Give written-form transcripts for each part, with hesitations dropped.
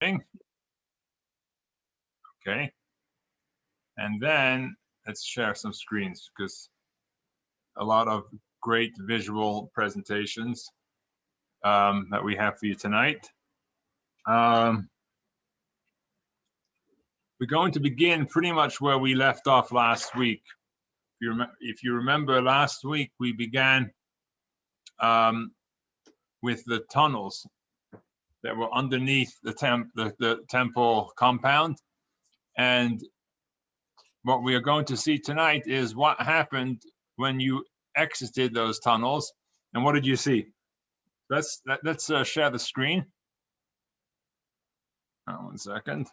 recording. Okay. And then let's share some screens because a lot of great visual presentations that we have for you tonight. We're going to begin pretty much where we left off last week. If you remember, last week we began with the tunnels that were underneath the temple compound. And what we are going to see tonight is what happened when you exited those tunnels. And what did you see? Let's share the screen. One second.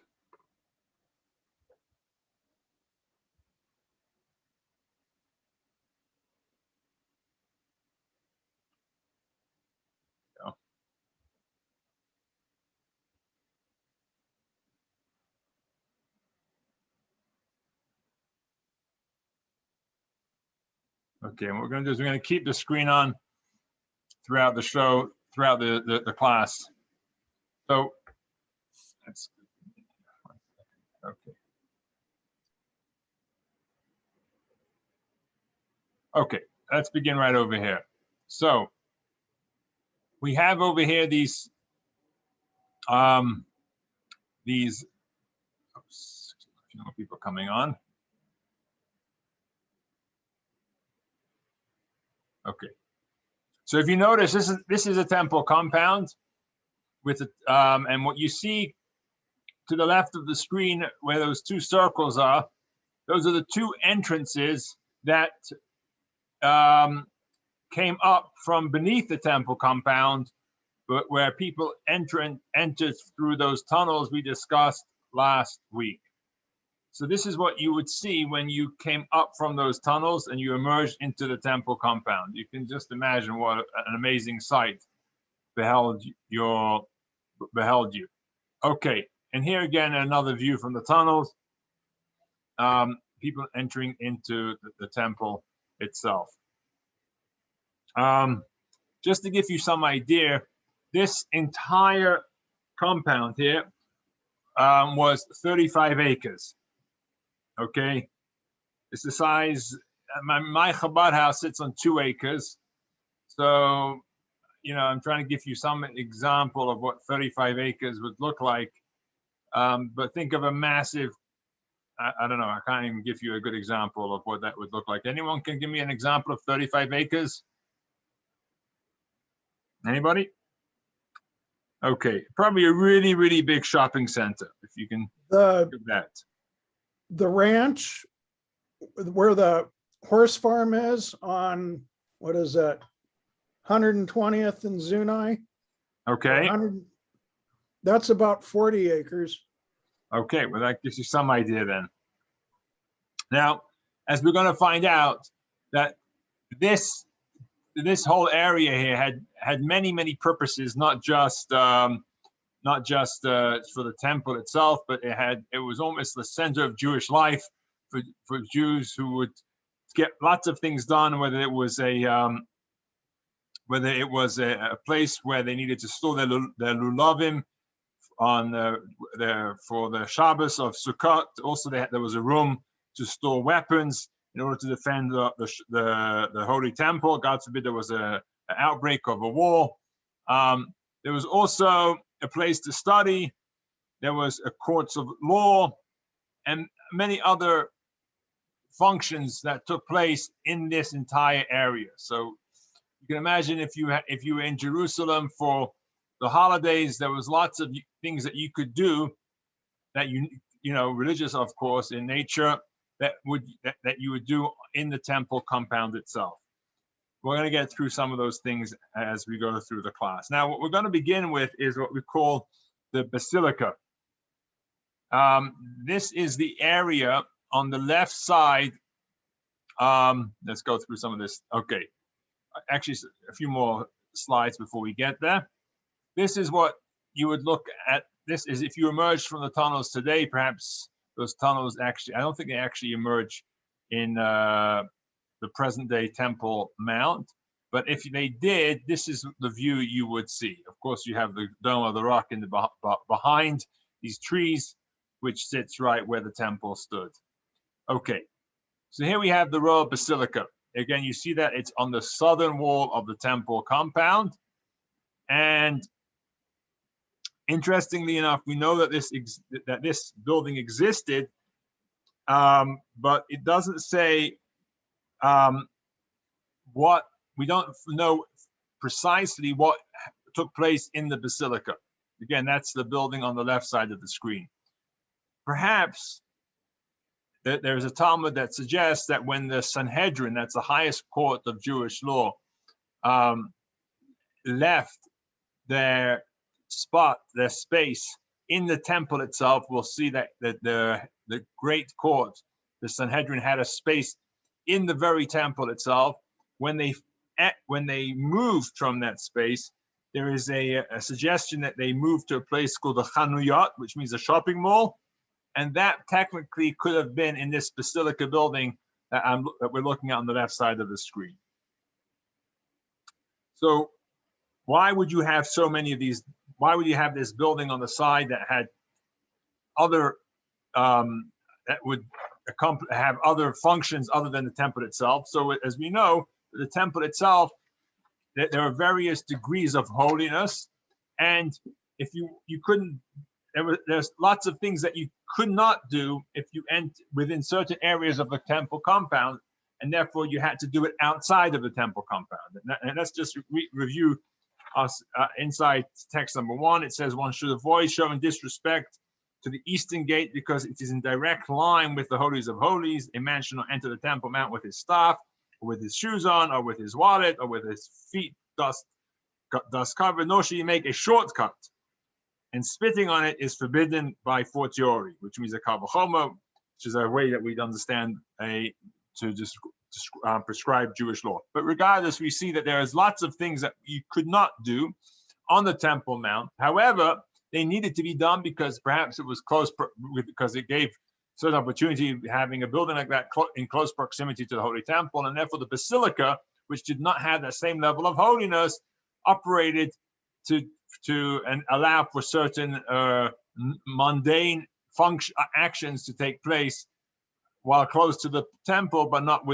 Okay, and what we're going to do is we're going to keep the screen on throughout the show, throughout the class. So, that's okay. Okay, let's begin right over here. So, we have over here these oops, a few more people coming on. Okay. So if you notice, this is a temple compound with and what you see to the left of the screen where those two circles are, those are the two entrances that came up from beneath the temple compound, but where people entered through those tunnels we discussed last week. So this is what you would see when you came up from those tunnels and you emerged into the temple compound. You can just imagine what an amazing sight beheld you. Okay, and here again, another view from the tunnels. People entering into the temple itself. Just to give you some idea, this entire compound here was 35 acres. Okay, it's the size. My Chabad house sits on 2 acres, so you know I'm trying to give you some example of what 35 acres would look like. But think of a massive. I don't know. I can't even give you a good example of what that would look like. Anyone can give me an example of 35 acres? Anybody? Okay, probably a really, really big shopping center, if you can do that. The ranch where the horse farm is on, what is that, 120th and Zuni? Okay. That's about 40 acres. Okay, well, that gives you some idea then. Now, as we're going to find out that this whole area here had many purposes, not just for the temple itself, but it was almost the center of Jewish life for Jews who would get lots of things done, whether it was a place where they needed to store their lulavim for the Shabbos of Sukkot. Also, there was a room to store weapons in order to defend the holy temple. God forbid there was an outbreak of a war. There was also a place to study. There was a courts of law and many other functions that took place in this entire area. So you can imagine if you were in Jerusalem for the holidays, there was lots of things that you could do that you know, religious, of course, in nature, that you would do in the temple compound itself. We're going to get through some of those things as we go through the class. Now, what we're going to begin with is what we call the basilica. This is the area on the left side. Let's go through some of this. Okay, actually, a few more slides before we get there. This is what you would look at. This is if you emerge from the tunnels today, perhaps those tunnels actually, I don't think they actually emerge in the present day Temple Mount, but if they did, this is the view you would see. Of course, you have the Dome of the Rock in the behind. these trees, which sits right where the temple stood. Okay, so here we have the royal basilica. Again, you see that it's on the southern wall of the temple compound. And interestingly enough, we know that this building existed, but it doesn't say what, we don't know precisely what took place in the basilica. Again, that's the building on the left side of the screen. Perhaps there's a Talmud that suggests that when the Sanhedrin, that's the highest court of Jewish law, left their spot, their space in the temple itself, we'll see that the great court, the Sanhedrin, had a space in the very temple itself. When they moved from that space, there is a suggestion that they moved to a place called the Chanuyot, which means a shopping mall. And that technically could have been in this basilica building that we're looking at on the left side of the screen. So why would you have so many of these? Why would you have this building on the side that had other, that would have other functions other than the temple itself? So as we know, the temple itself, there are various degrees of holiness. And if you couldn't, there's lots of things that you could not do if you enter within certain areas of the temple compound, and therefore you had to do it outside of the temple compound. And let's just review us inside text number 1. It says one should avoid showing disrespect to the eastern gate because it is in direct line with the holies of holies. A man should not enter the temple mount with his staff, or with his shoes on, or with his wallet, or with his feet dust covered, nor should he make a shortcut. And spitting on it is forbidden by fortiori, which means a kal v'chomer, which is a way that we understand to prescribe Jewish law. But regardless, we see that there is lots of things that you could not do on the Temple Mount. However, they needed to be done because perhaps it was close, because it gave certain opportunity having a building like that in close proximity to the Holy Temple, and therefore the Basilica, which did not have that same level of holiness, operated to allow for certain mundane actions to take place while close to the temple, but not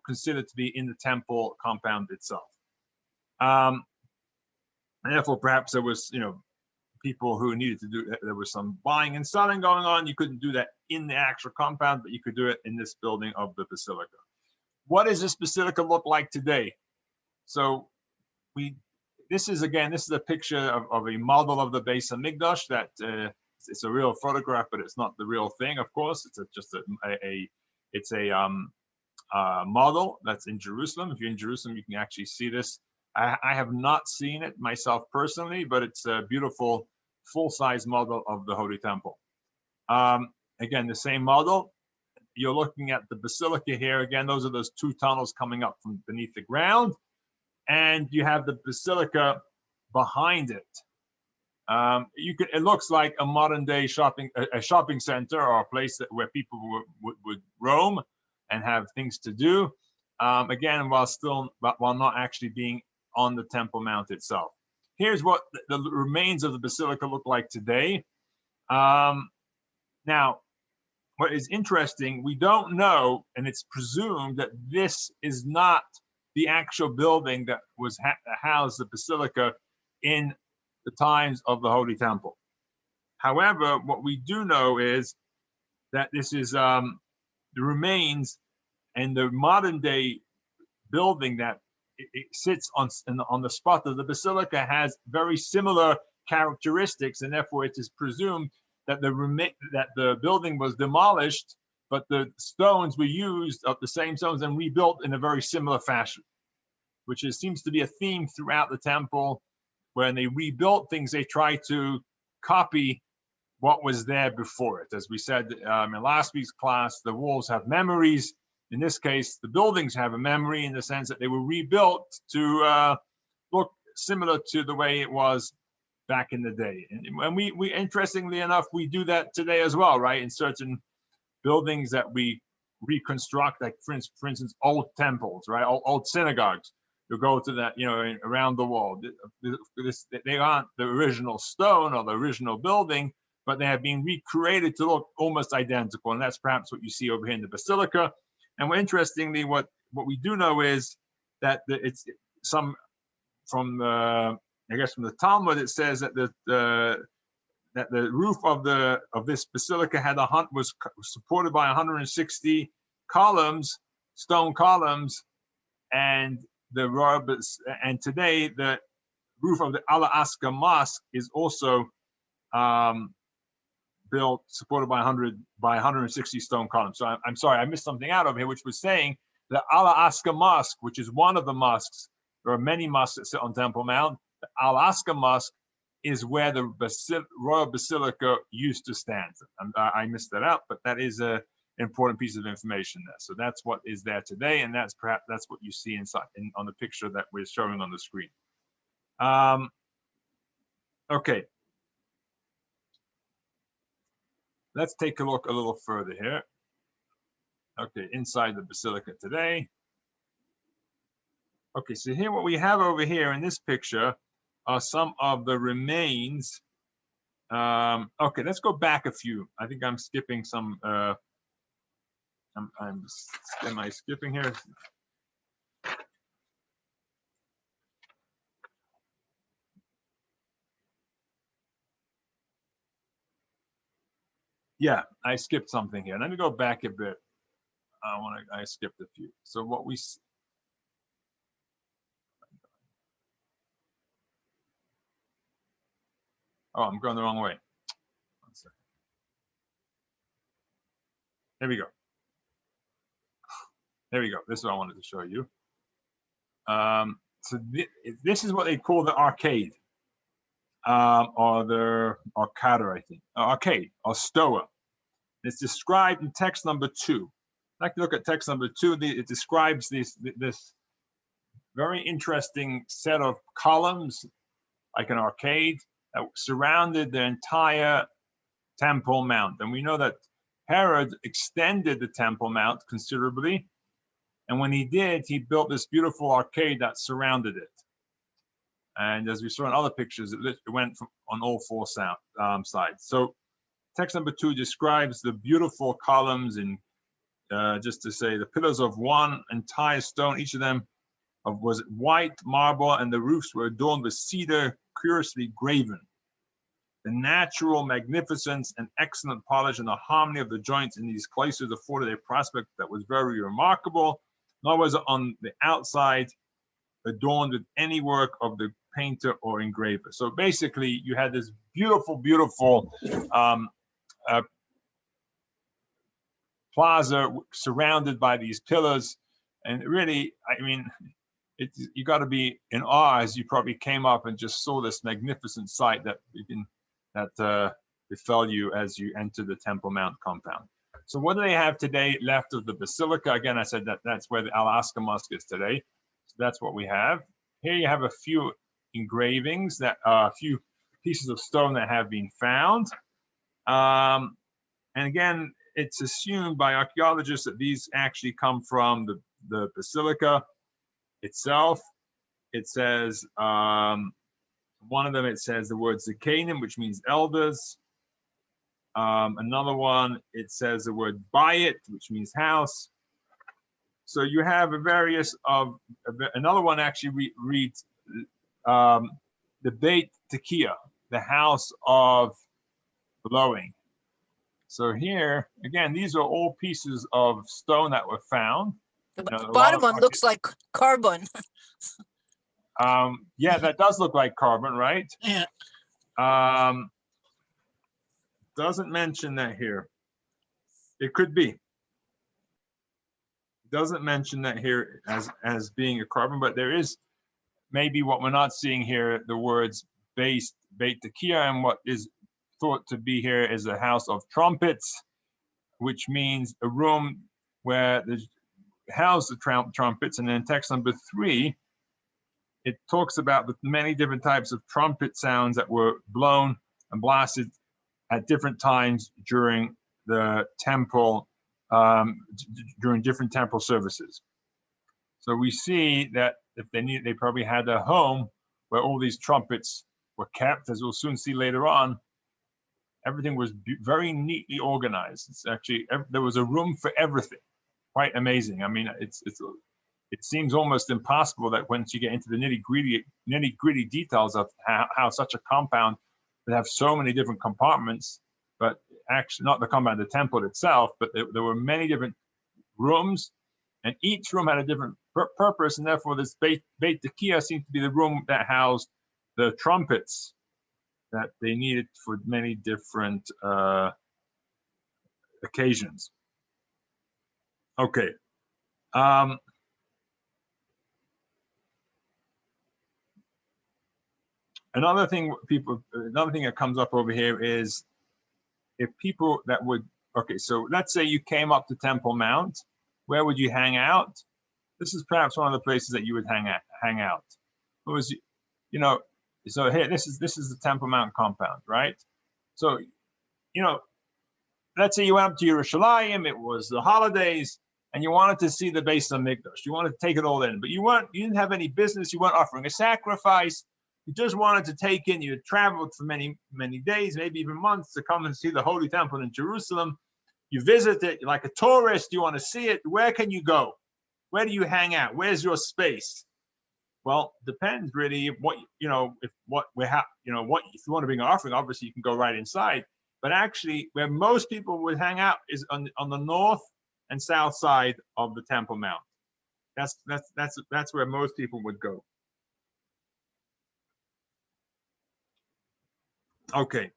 considered to be in the temple compound itself. And therefore, perhaps there was, people who needed to do, there was some buying and selling going on. You couldn't do that in the actual compound, but you could do it in this building of the Basilica. What does this Basilica look like today? So this is a picture of a model of the Beis Hamikdash that it's a real photograph, but it's not the real thing. Of course, it's just a model that's in Jerusalem. If you're in Jerusalem, you can actually see this. I have not seen it myself personally, but it's a beautiful full-size model of the Holy Temple. Again, the same model. You're looking at the Basilica here. Again, those are those two tunnels coming up from beneath the ground. And you have the Basilica behind it. It looks like a modern day shopping center, or a place where people would roam and have things to do. Again, while not actually being on the Temple Mount itself. Here's what the remains of the Basilica look like today. Now, what is interesting, we don't know, and it's presumed that this is not the actual building that was housed the Basilica in the times of the Holy Temple. However, what we do know is that this is the remains, and the modern day building that it sits on the spot of the Basilica has very similar characteristics, and therefore it is presumed that the building was demolished, but the stones were used of the same stones and rebuilt in a very similar fashion, which seems to be a theme throughout the temple. When they rebuilt things, they try to copy what was there before it. As we said in last week's class, the walls have memories. In this case, the buildings have a memory in the sense that they were rebuilt to look similar to the way it was back in the day. And we interestingly enough, we do that today as well, right? In certain buildings that we reconstruct, like for instance, old temples, right? Old synagogues. You go to that, around the wall. They aren't the original stone or the original building, but they have been recreated to look almost identical. And that's perhaps what you see over here in the basilica. And interestingly, what we do know is that it's some from the, I guess from the Talmud, it says that the roof of this basilica was supported by 160 columns, stone columns, and today the roof of the Al-Aqsa Mosque is also built, supported by 160 stone columns. So I'm sorry, I missed something out over here, which was saying the Al-Aqsa Mosque, which is one of the mosques. There are many mosques that sit on Temple Mount. The Al-Aqsa Mosque is where the Royal Basilica used to stand. I missed that out, but that is an important piece of information there. So that's what is there today, and that's what you see inside on the picture that we're showing on the screen. Okay. Let's take a look a little further here. Okay, inside the basilica today. Okay, so here what we have over here in this picture are some of the remains. Okay, let's go back a few. I think I'm skipping some. Am I skipping here? Yeah, I skipped something here. Let me go back a bit. I skipped a few. So what we. Oh, I'm going the wrong way. One second. There we go. There we go. This is what I wanted to show you. So this is what they call the arcade, or the arcada, I think. Arcade, or stoa. It's described in text number 2. I'd like to look at text number 2. It describes this very interesting set of columns, like an arcade, that surrounded the entire Temple Mount. And we know that Herod extended the Temple Mount considerably. And when he did, he built this beautiful arcade that surrounded it. And as we saw in other pictures, it went on all 4 sides. So text number 2 describes the beautiful columns, and just to say, the pillars of one entire stone, each of them was white marble, and the roofs were adorned with cedar curiously graven. The natural magnificence and excellent polish and the harmony of the joints in these places afforded a prospect that was very remarkable. Nor was it on the outside adorned with any work of the painter or engraver. So basically, you had this beautiful, beautiful plaza surrounded by these pillars. And really, I mean, you got to be in awe as you probably came up and just saw this magnificent sight that befell you as you entered the Temple Mount compound. So what do they have today left of the basilica? Again, I said that's where the Al-Aqsa Mosque is today. So that's what we have. Here you have a few engravings, that a few pieces of stone that have been found. And again, it's assumed by archaeologists that these actually come from the basilica itself. It says, one of them, it says the word Zakanim, which means elders. Another one, it says the word Bayit, which means house. So you have a various of, another one actually reads the Beit Tekiah, the house of blowing. So here, again, these are all pieces of stone that were found. The bottom one looks like carbon. Yeah, that does look like carbon, right? Yeah. Doesn't mention that here. It could be. Doesn't mention that here as being a carbon, but there is maybe what we're not seeing here, the words Beit Tekiah, and what is thought to be here is a house of trumpets, which means a room where the house the trumpets. And then text number 3, it talks about the many different types of trumpet sounds that were blown and blasted at different times during the temple, during different temple services. So we see that if they probably had a home where all these trumpets were kept, as we'll soon see later on. Everything was very neatly organized. It's actually, there was a room for everything. Quite amazing. I mean, it seems almost impossible that once you get into the nitty gritty details of how such a compound would have so many different compartments, but actually not the compound, the temple itself, but there were many different rooms, and each room had a different purpose, and therefore this Beit Tekiah seemed to be the room that housed the trumpets that they needed for many different occasions. Okay. Another thing that comes up over here is if people that would, okay, so let's say you came up to Temple Mount, where would you hang out? This is perhaps one of the places that you would hang out. It was, so here, this is the Temple Mount compound, right? So, let's say you went up to Yerushalayim, it was the holidays, and you wanted to see the Beis Hamikdash. You wanted to take it all in, but you didn't have any business. You weren't offering a sacrifice. You just wanted to take in. You had traveled for many, many days, maybe even months, to come and see the Holy Temple in Jerusalem. You visit it, you're like a tourist. You want to see it. Where can you go? Where do you hang out? Where's your space? Well, depends really if you want to bring an offering. Obviously, you can go right inside. But actually, where most people would hang out is on the north and south side of the Temple Mount. That's where most people would go. Okay.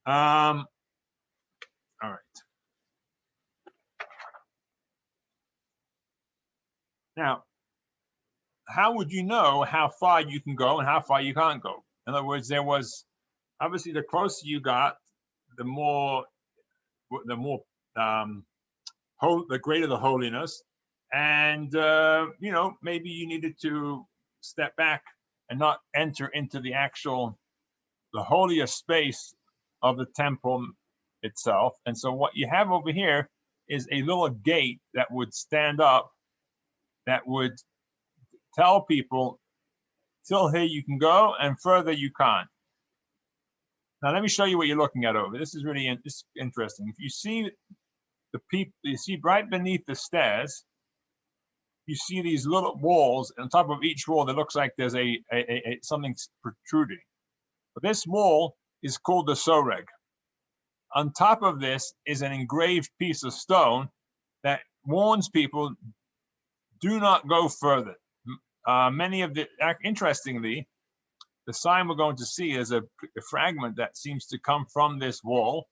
All right. Now, how would you know how far you can go and how far you can't go? In other words, there was obviously the closer you got, the greater the holiness, and maybe you needed to step back and not enter into the holiest space of the temple itself. And so what you have over here is a little gate that would stand up that would tell people, till here you can go and further you can't. Now let me show you what you're looking at over. This is really interesting. If you see you see right beneath the stairs, you see these little walls, and on top of each wall, it looks like there's something protruding. But this wall is called the soreg. On top of this is an engraved piece of stone that warns people, do not go further. Interestingly, the sign we're going to see is a fragment that seems to come from this wall,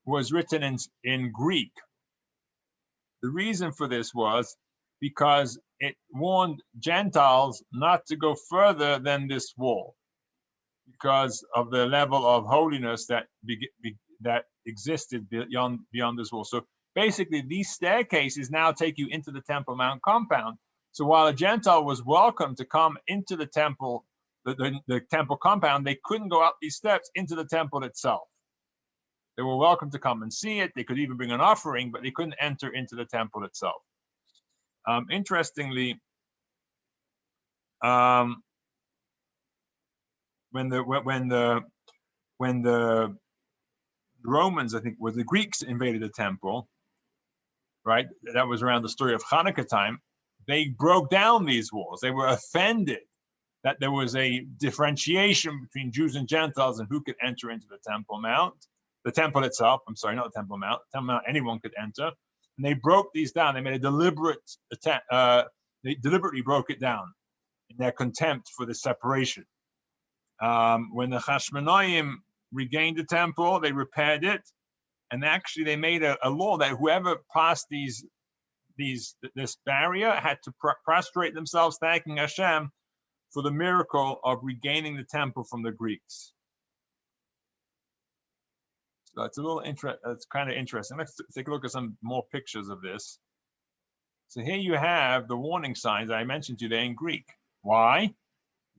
was written in Greek. The reason for this was because it warned Gentiles not to go further than this wall because of the level of holiness that existed beyond this wall. So basically, these staircases now take you into the Temple Mount compound. So while a Gentile was welcome to come into the temple, the temple compound, they couldn't go up these steps into the temple itself. They were welcome to come and see it. They could even bring an offering, but they couldn't enter into the temple itself. Interestingly, when the Romans, I think, was the Greeks invaded the temple, right? That was around the story of Hanukkah time. They broke down these walls. They were offended that there was a differentiation between Jews and Gentiles and who could enter into the Temple Mount. The temple itself, I'm sorry, not the Temple Mount. The Temple Mount, anyone could enter. And they broke these down. They made a deliberate attempt, they deliberately broke it down in their contempt for the separation. When the Hashmonaim regained the temple, they repaired it. And actually they made a law that whoever passed this barrier had to prostrate themselves, thanking Hashem for the miracle of regaining the temple from the Greeks. So it's it's kind of interesting. Let's take a look at some more pictures of this. So here you have the warning signs I mentioned to you, they're in Greek. Why?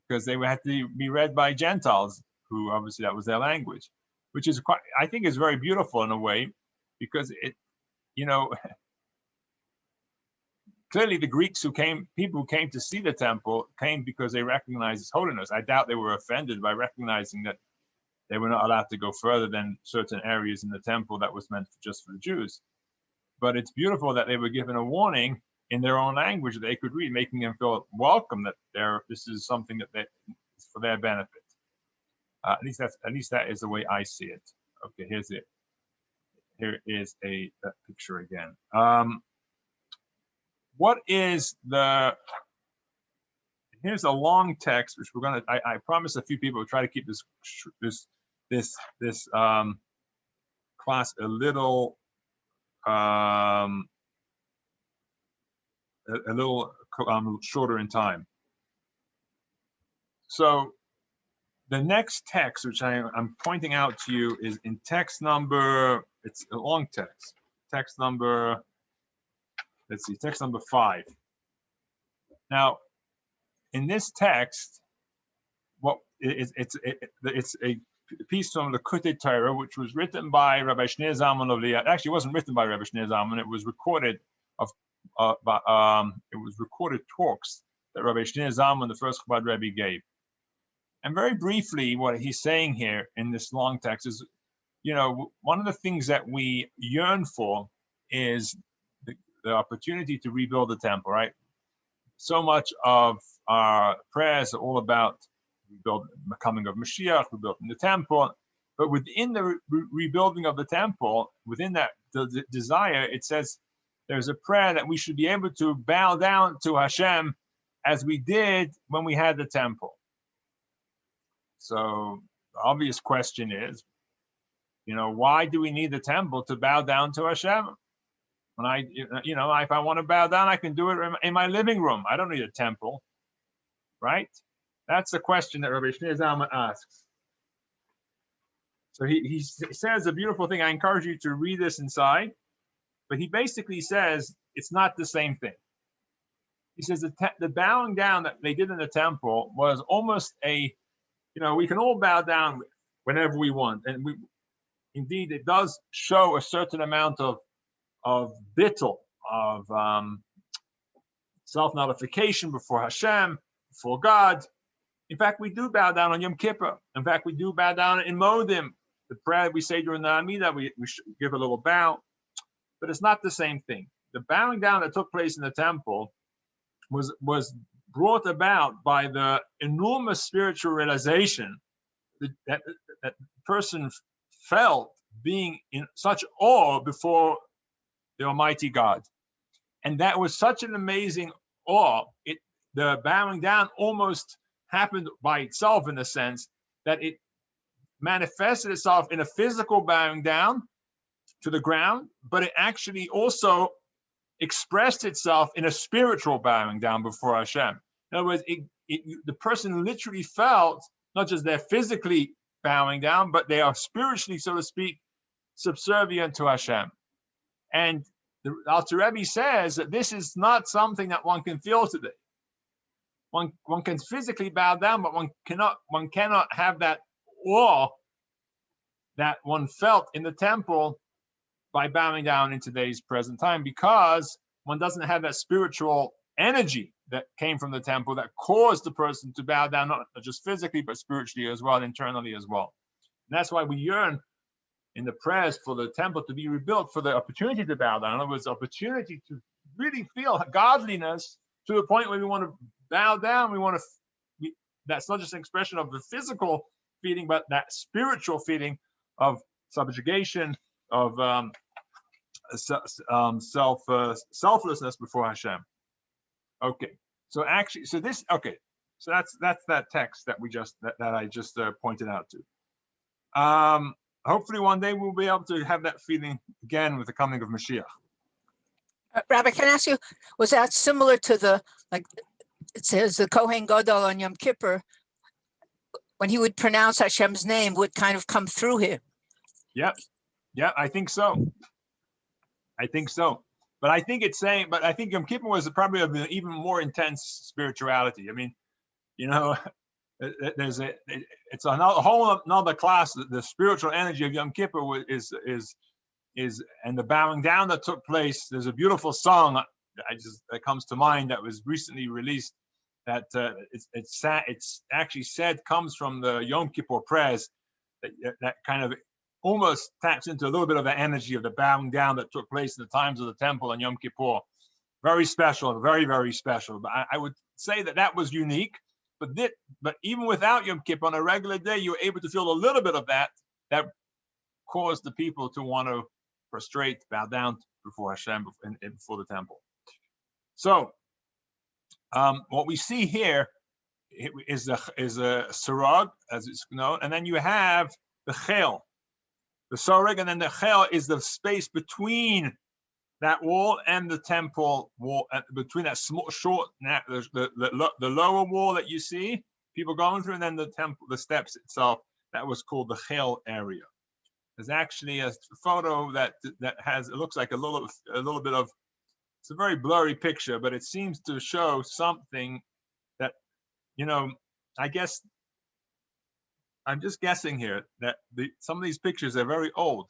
Because they had to be read by Gentiles, who obviously that was their language, which is quite, I think is very beautiful in a way, because it, clearly the Greeks people who came to see the temple came because they recognized its holiness. I doubt they were offended by recognizing that they were not allowed to go further than certain areas in the temple that was meant just for the Jews. But it's beautiful that they were given a warning in their own language that they could read, making them feel welcome, that this is something that is for their benefit. At least that is the way I see it. Okay, here's it. Here is that picture again. What is here's a long text, which we're gonna, I promise a few people will try to keep this class a little shorter in time. So the next text, which I'm pointing out to you, is in text number, it's a long text, text number, let's see, text number 5. Now, in this text, it's a piece from the Likutei Torah, which was written by Rabbi Shneur Zalman of Liat. Actually, it wasn't written by Rabbi Shneur Zalman. It was recorded recorded talks that Rabbi Shneur Zalman, the first Chabad Rebbe, gave. And very briefly, what he's saying here in this long text is, one of the things that we yearn for is the opportunity to rebuild the temple, right? So much of our prayers are all about the coming of Mashiach, rebuilding the temple. But within the rebuilding of the temple, within that the desire, it says there's a prayer that we should be able to bow down to Hashem as we did when we had the temple. So the obvious question is, why do we need the temple to bow down to Hashem? When if I want to bow down, I can do it in my living room. I don't need a temple, right? That's the question that Rabbi Shneur Zalman asks. So he says a beautiful thing. I encourage you to read this inside, but he basically says it's not the same thing. He says the bowing down that they did in the temple was almost we can all bow down whenever we want, and indeed it does show a certain amount of bittul, of self-nullification before Hashem, before God. In fact, we do bow down on Yom Kippur. In fact, we do bow down in Modim, the prayer we say during the Amidah. We should give a little bow, but it's not the same thing. The bowing down that took place in the temple was brought about by the enormous spiritual realization that person felt being in such awe before the Almighty God. And that was such an amazing awe. The bowing down almost happened by itself, in the sense that it manifested itself in a physical bowing down to the ground, but it actually also expressed itself in a spiritual bowing down before Hashem. In other words, the person literally felt not just they're physically bowing down, but they are spiritually, so to speak, subservient to Hashem. And the Alter Rebbe says that this is not something that one can feel today. One can physically bow down, but one cannot have that awe that one felt in the temple by bowing down in today's present time, because one doesn't have that spiritual energy that came from the temple that caused the person to bow down, not just physically, but spiritually as well, internally as well. And that's why we yearn in the prayers for the temple to be rebuilt, for the opportunity to bow down. In other words, the opportunity to really feel godliness to the point where we want to bow down. That's not just an expression of the physical feeling, but that spiritual feeling of subjugation, of selflessness before Hashem. Okay, so that's that text that I just pointed out to. Hopefully one day we'll be able to have that feeling again with the coming of Mashiach. Rabbi, can I ask you, was that similar to it says the Kohen Gadol on Yom Kippur, when he would pronounce Hashem's name, would kind of come through him? Yeah, I think so. But I think I think Yom Kippur was probably of an even more intense spirituality. I mean, it's a whole another class. The spiritual energy of Yom Kippur is and the bowing down that took place. There's a beautiful song that comes to mind that was recently released, that it's actually said comes from the Yom Kippur prayers, that kind of almost taps into a little bit of the energy of the bowing down that took place in the times of the temple on Yom Kippur. Very special, very, very special. But I would say that was unique. But even without Yom Kippur, on a regular day, you were able to feel a little bit of that caused the people to want to prostrate, bow down before Hashem, before the temple. So what we see here is a sarag, as it's known, and then you have the chel, the sarag, and then the chel is the space between that wall and the temple wall, between that small, short, the lower wall that you see people going through, and then the temple, the steps itself. That was called the chel area. There's actually a photo that has, it looks like a little bit of, it's a very blurry picture, but it seems to show something that, I guess, I'm just guessing here that some of these pictures are very old.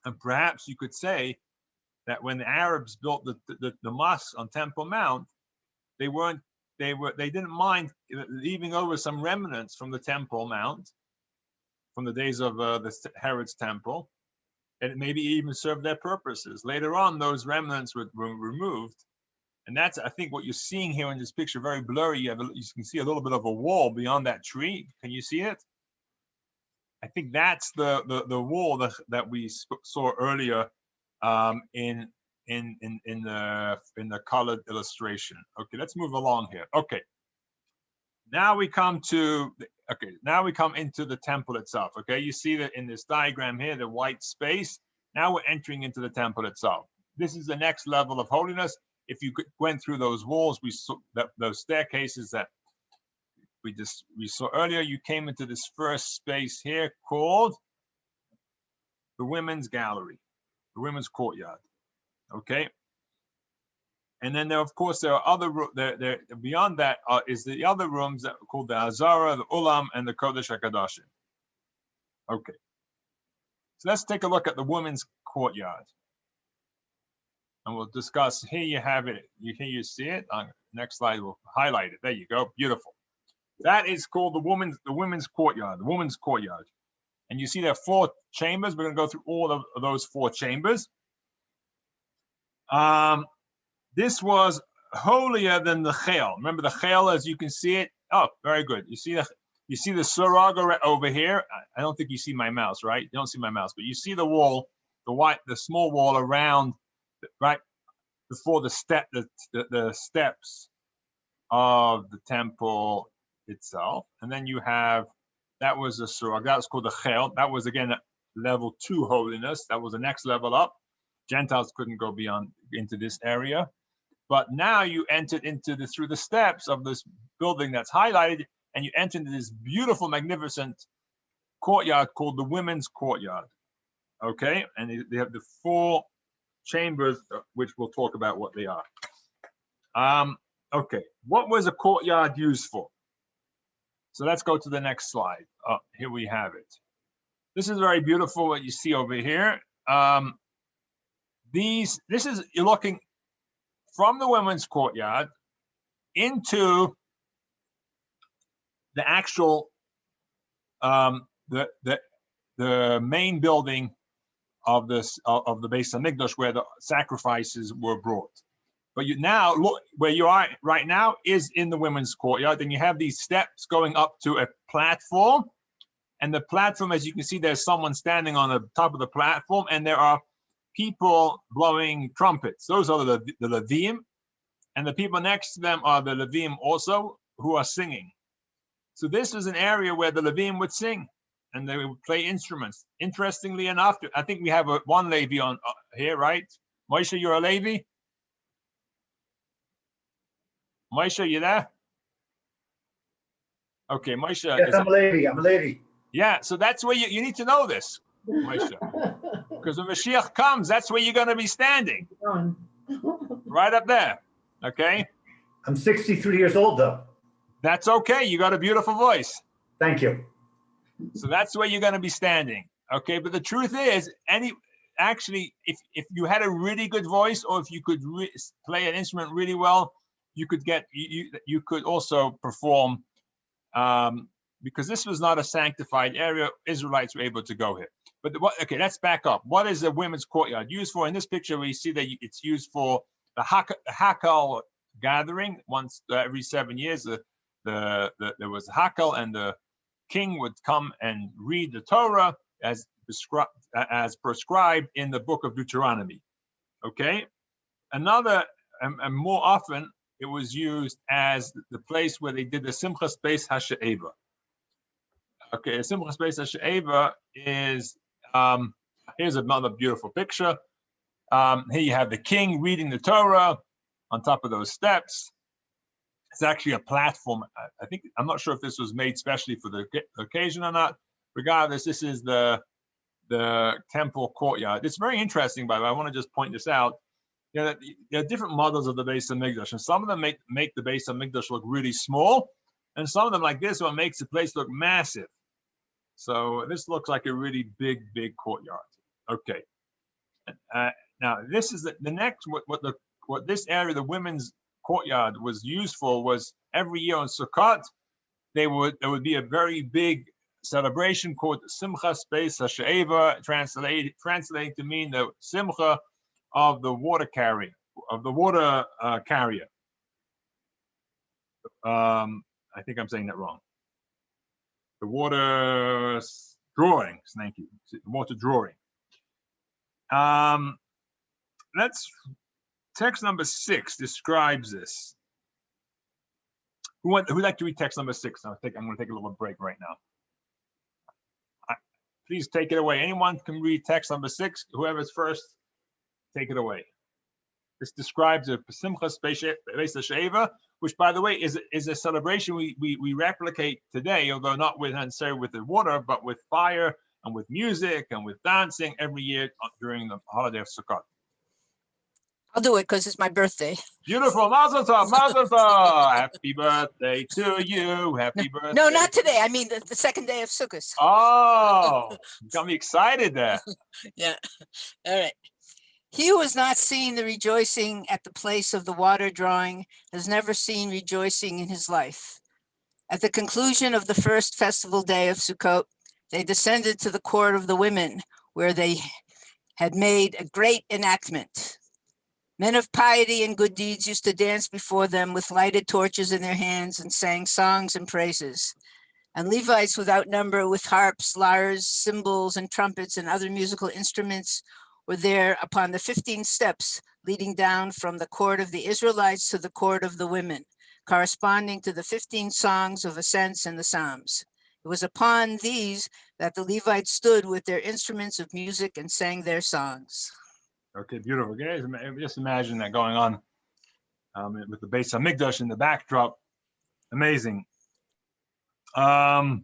And perhaps you could say that when the Arabs built the mosque on Temple Mount, they didn't mind leaving over some remnants from the Temple Mount, from the days of the Herod's temple, and it maybe even served their purposes. Later on, those remnants were removed, and that's, I think, what you're seeing here in this picture. Very blurry. You can see a little bit of a wall beyond that tree. Can you see it? I think that's the wall that we saw earlier in the colored illustration. Okay, let's move along here. Okay, now we come into the temple itself. Okay, you see that in this diagram here, the white space. Now we're entering into the temple itself. This is the next level of holiness. If you went through those walls, we saw those staircases that we saw earlier. You came into this first space here called the women's gallery, the women's courtyard. Okay, and then there, of course, there are other there beyond that is the other rooms that are called the Azara, the Ulam, and the Kodesh HaKadoshim. Okay, so let's take a look at the women's courtyard, and we'll discuss. Here you have it. Here you see it. Next slide, we'll highlight it. There you go. Beautiful. That is called the women's courtyard. The women's courtyard, and you see there are 4 chambers. We're going to go through all of those 4 chambers. This was holier than the chel. Remember the chel, as you can see it. Oh, very good. You see the sarag over here. I don't think you see my mouse, right? You don't see my mouse, but you see the wall, the small wall around, right before the steps of the temple itself. And then you have, that was the sarag. That was called the chel. That was again level 2 holiness. That was the next level up. Gentiles couldn't go beyond into this area. But now you entered through the steps of this building that's highlighted, and you enter into this beautiful, magnificent courtyard called the women's courtyard. Okay, and they have the 4 chambers, which we'll talk about what they are. Okay, what was a courtyard used for? So let's go to the next slide. Here we have it. This is very beautiful what you see over here. You're looking from the women's courtyard into the actual the main building of the Beis Hamikdash, where the sacrifices were brought. But you now look where you are right now is in the women's courtyard. Then you have these steps going up to a platform, and the platform, as you can see, there's someone standing on the top of the platform, and there are people blowing trumpets. Those are the Levim, and the people next to them are the Levim also, who are singing. So this is an area where the Levim would sing, and they would play instruments. Interestingly enough, I think we have one Levi on here, right? Moshe, you're a Levi? Moshe, you there? Okay, Moshe. Yes, I'm a Levi. Yeah, so that's where you need to know this, Moshe. Because when Mashiach comes, that's where you're going to be standing. Right up there. Okay? I'm 63 years old, though. That's okay. You got a beautiful voice. Thank you. So that's where you're going to be standing. Okay? But the truth is, actually, if you had a really good voice, or if you could play an instrument really well, you could get you could also perform, because this was not a sanctified area. Israelites were able to go here. But okay, let's back up. What is the women's courtyard used for? In this picture, we see that it's used for the Hakal gathering. Once every 7 years, there was a Hakal, and the king would come and read the Torah as prescribed in the book of Deuteronomy. Okay, another, and more often, it was used as the place where they did the Simchas Beis HaShe'eva. Okay, Simchas Beis HaShe'eva is, here's another beautiful picture. Here you have the king reading the Torah on top of those steps. It's actually a platform. I think, I'm not sure if this was made specially for the occasion or not. Regardless, this is the temple courtyard. It's very interesting, by the way. I want to just point this out. You know, there are different models of the Beis HaMikdash, and some of them make the Beis HaMikdash look really small, and some of them, like this one, makes the place look massive. So this looks like a really big courtyard. Okay. Now this is the next. What this area, the women's courtyard, was used for was every year on Sukkot, there would be a very big celebration called Simchas Beis HaShe'eva, translated to mean the Simcha of the water carrier, carrier. I think I'm saying that wrong. The water drawing. Thank you. The water drawing. Text number 6 describes this. Who'd like to read text number 6? I'm going to take a little break right now. Please take it away. Anyone can read text number 6. Whoever's first, take it away. This describes a Simchas Beis HaShe'eva, which, by the way, is a celebration we replicate today, although not necessarily with the water, but with fire and with music and with dancing every year during the holiday of Sukkot. I'll do it because it's my birthday. Beautiful. Mazel tov, mazel tov. Happy birthday to you. Happy birthday. No, not today. I mean the second day of Sukkot. Oh, got me excited there. Yeah. All right. He who has not seen the rejoicing at the place of the water drawing has never seen rejoicing in his life. At the conclusion of the first festival day of Sukkot, they descended to the court of the women, where they had made a great enactment. Men of piety and good deeds used to dance before them with lighted torches in their hands and sang songs and praises. And Levites without number, with harps, lyres, cymbals, and trumpets and other musical instruments, were there upon the 15 steps leading down from the court of the Israelites to the court of the women, corresponding to the 15 songs of ascents in the Psalms. It was upon these that the Levites stood with their instruments of music and sang their songs. Okay, beautiful. Guys, just imagine that going on with the Beis HaMikdash in the backdrop. Amazing. And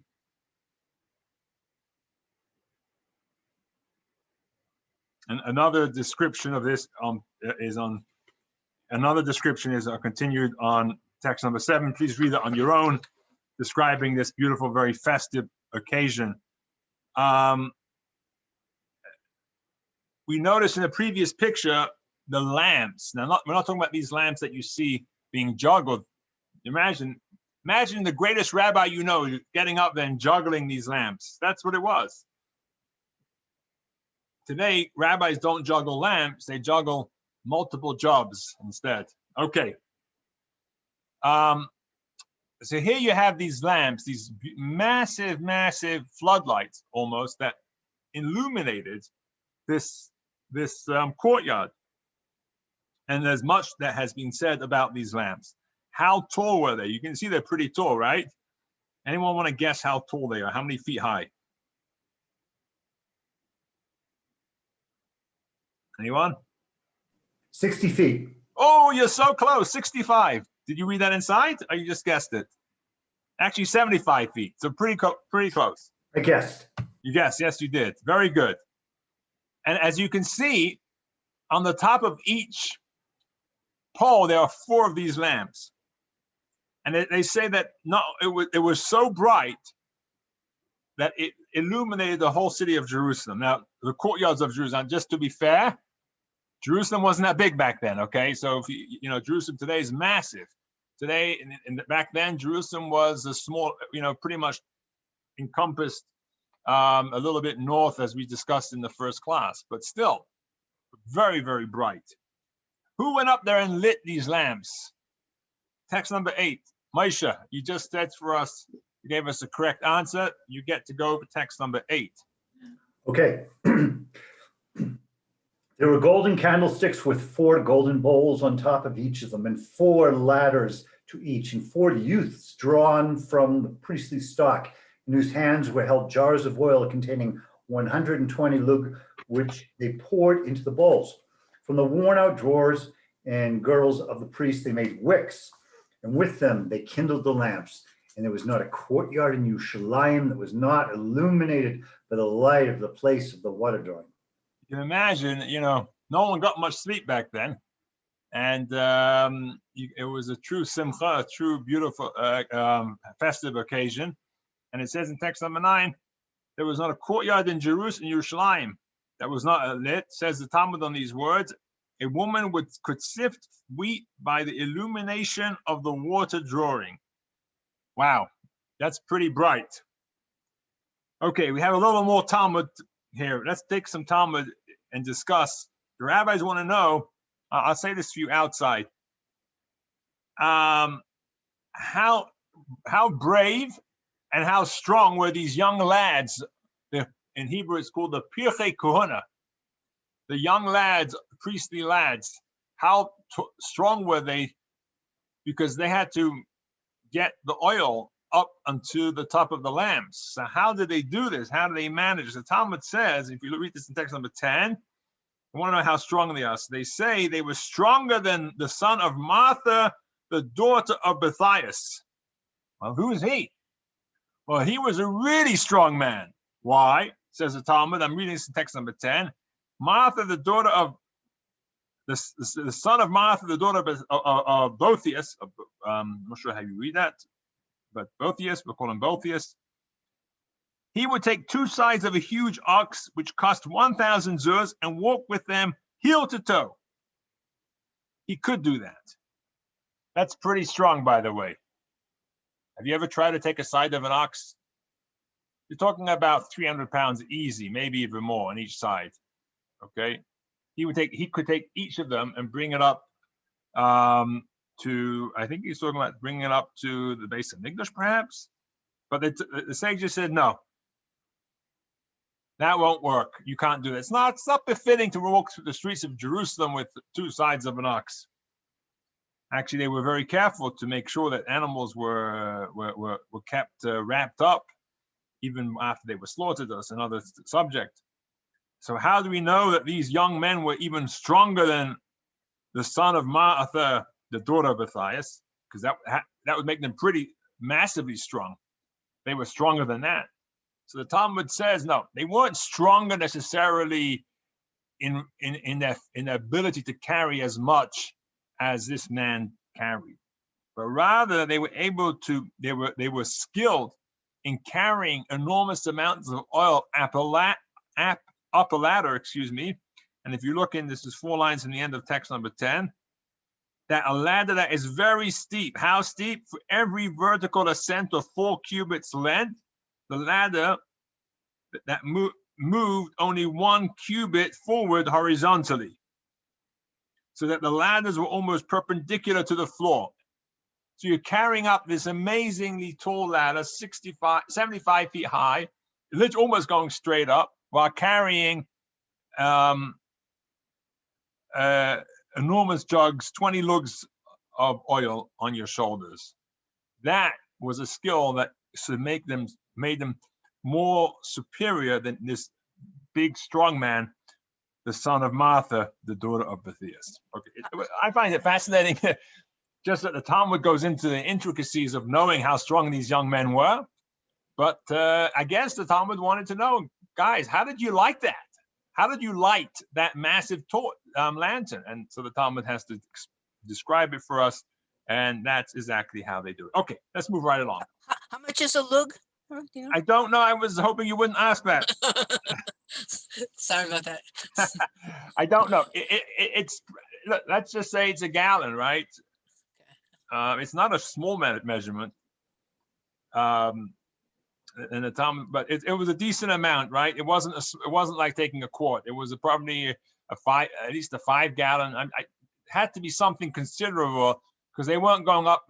another description of this is continued on text number 7. Please read it on your own, describing this beautiful, very festive occasion. We noticed in the previous picture the lamps. Now, we're not talking about these lamps that you see being juggled. Imagine the greatest rabbi you know getting up there and juggling these lamps. That's what it was. Today, rabbis don't juggle lamps, they juggle multiple jobs instead. Okay. So here you have these lamps, these massive floodlights almost that illuminated this courtyard. And there's much that has been said about these lamps. How tall were they? You can see they're pretty tall, right? Anyone want to guess how tall they are? How many feet high? Anyone? 60 feet. Oh, you're so close, 65. Did you read that inside or you just guessed it? Actually 75 feet, so pretty close. I guessed. You guessed, yes you did. Very good. And as you can see, on the top of each pole, there are 4 of these lamps. And they say that it was so bright that it illuminated the whole city of Jerusalem. Now, the courtyards of Jerusalem, just to be fair, Jerusalem wasn't that big back then, okay? So, if you know, Jerusalem today is massive. Today, back then, Jerusalem was a small, you know, pretty much encompassed a little bit north, as we discussed in the first class, but still very, very bright. Who went up there and lit these lamps? Text number 8. Maisha, you just said for us, you gave us a correct answer. You get to go for text number 8. Okay. There were golden candlesticks with 4 golden bowls on top of each of them, and 4 ladders to each, and 4 youths drawn from the priestly stock, in whose hands were held jars of oil containing 120 lug, which they poured into the bowls. From the worn-out drawers and girdles of the priests, they made wicks, and with them they kindled the lamps. And there was not a courtyard in Yerushalayim that was not illuminated by the light of the place of the water drawing. You can imagine, you know, no one got much sleep back then. And it was a true simcha, a true beautiful festive occasion. And it says in text number 9, there was not a courtyard in Jerusalem, Yerushalayim, that was not lit. Says the Talmud on these words, a woman could sift wheat by the illumination of the water drawing. Wow, that's pretty bright. Okay, we have a little more Talmud here. Let's take some Talmud and discuss. The rabbis want to know, I'll say this to you outside, how brave and how strong were these young lads? In Hebrew, it's called the Pirchei Kohuna. The young lads, priestly lads, how strong were they? Because they had to get the oil up onto the top of the lamps. So how did they do this? How do they manage? The Talmud says, if you read this in text number 10, I want to know how strong they are. So they say they were stronger than the son of Martha, the daughter of Matthias. Well, who is he? Well, he was a really strong man. Why? Says the Talmud. I'm reading this in text number 10. Martha, the daughter of the son of Martha, the daughter of Boethius. I'm not sure how you read that, but Boethius, we'll call him Boethius. He would take 2 sides of a huge ox, which cost 1,000 zuz, and walk with them heel to toe. He could do that. That's pretty strong, by the way. Have you ever tried to take a side of an ox? You're talking about 300 pounds easy, maybe even more on each side. Okay, he could take each of them and bring it up to, I think he's talking about bringing it up to the base of English, perhaps. But the sages said no. That won't work. You can't do that. It's not befitting to walk through the streets of Jerusalem with 2 sides of an ox. Actually, they were very careful to make sure that animals were kept wrapped up, even after they were slaughtered. That's another subject. So how do we know that these young men were even stronger than the son of Martha, the daughter of Matthias? Because that would make them pretty massively strong. They were stronger than that. So the Talmud says, no, they weren't stronger necessarily in their ability to carry as much as this man carried, but rather they were able to. They were skilled in carrying enormous amounts of oil up a ladder. Excuse me. And if you look in, this is 4 lines in the end of text number 10. That a ladder that is very steep. How steep? For every vertical ascent of 4 cubits length, the ladder that moved only 1 cubit forward horizontally, so that the ladders were almost perpendicular to the floor. So you're carrying up this amazingly tall ladder, 75 feet high, literally almost going straight up, while carrying enormous jugs, 20 lugs of oil on your shoulders. That was a skill that made them more superior than this big strong man, the son of Martha, the daughter of Matthias. Okay, I find it fascinating just that the Talmud goes into the intricacies of knowing how strong these young men were. But I guess the Talmud wanted to know, guys, how did you like that? How did you light that massive lantern? And so the Talmud has to describe it for us, and that's exactly how they do it. Okay, let's move right along. How much is a lug? Or, you know? I don't know. I was hoping you wouldn't ask that. Sorry about that. I don't know. It's, let's just say it's a gallon, right? It's not a small measurement. In the time, but it was a decent amount, right? It wasn't like taking a quart. It was probably at least a 5 gallon. I had to be something considerable because they weren't going up.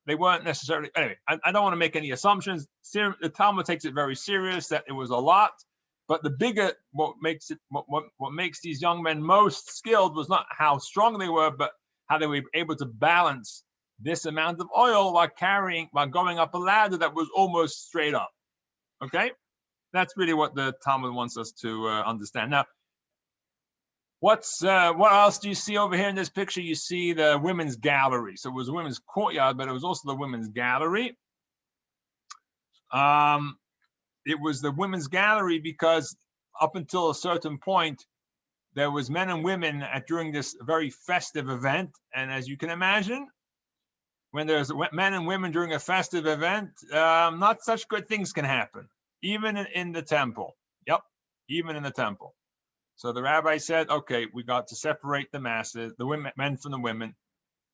They weren't necessarily. Anyway, I don't want to make any assumptions. The Talmud takes it very serious that it was a lot, but the bigger what makes these young men most skilled was not how strong they were, but how they were able to balance this amount of oil while going up a ladder that was almost straight up. Okay, that's really what the Talmud wants us to understand. Now, what else do you see over here in this picture? You see the women's gallery. So it was a women's courtyard, but it was also the women's gallery. It was the women's gallery because up until a certain point, there was men and women during this very festive event. And as you can imagine, when there's men and women during a festive event, not such good things can happen, even in the temple. Yep, even in the temple. So the rabbi said, okay, we got to separate the masses, the men from the women.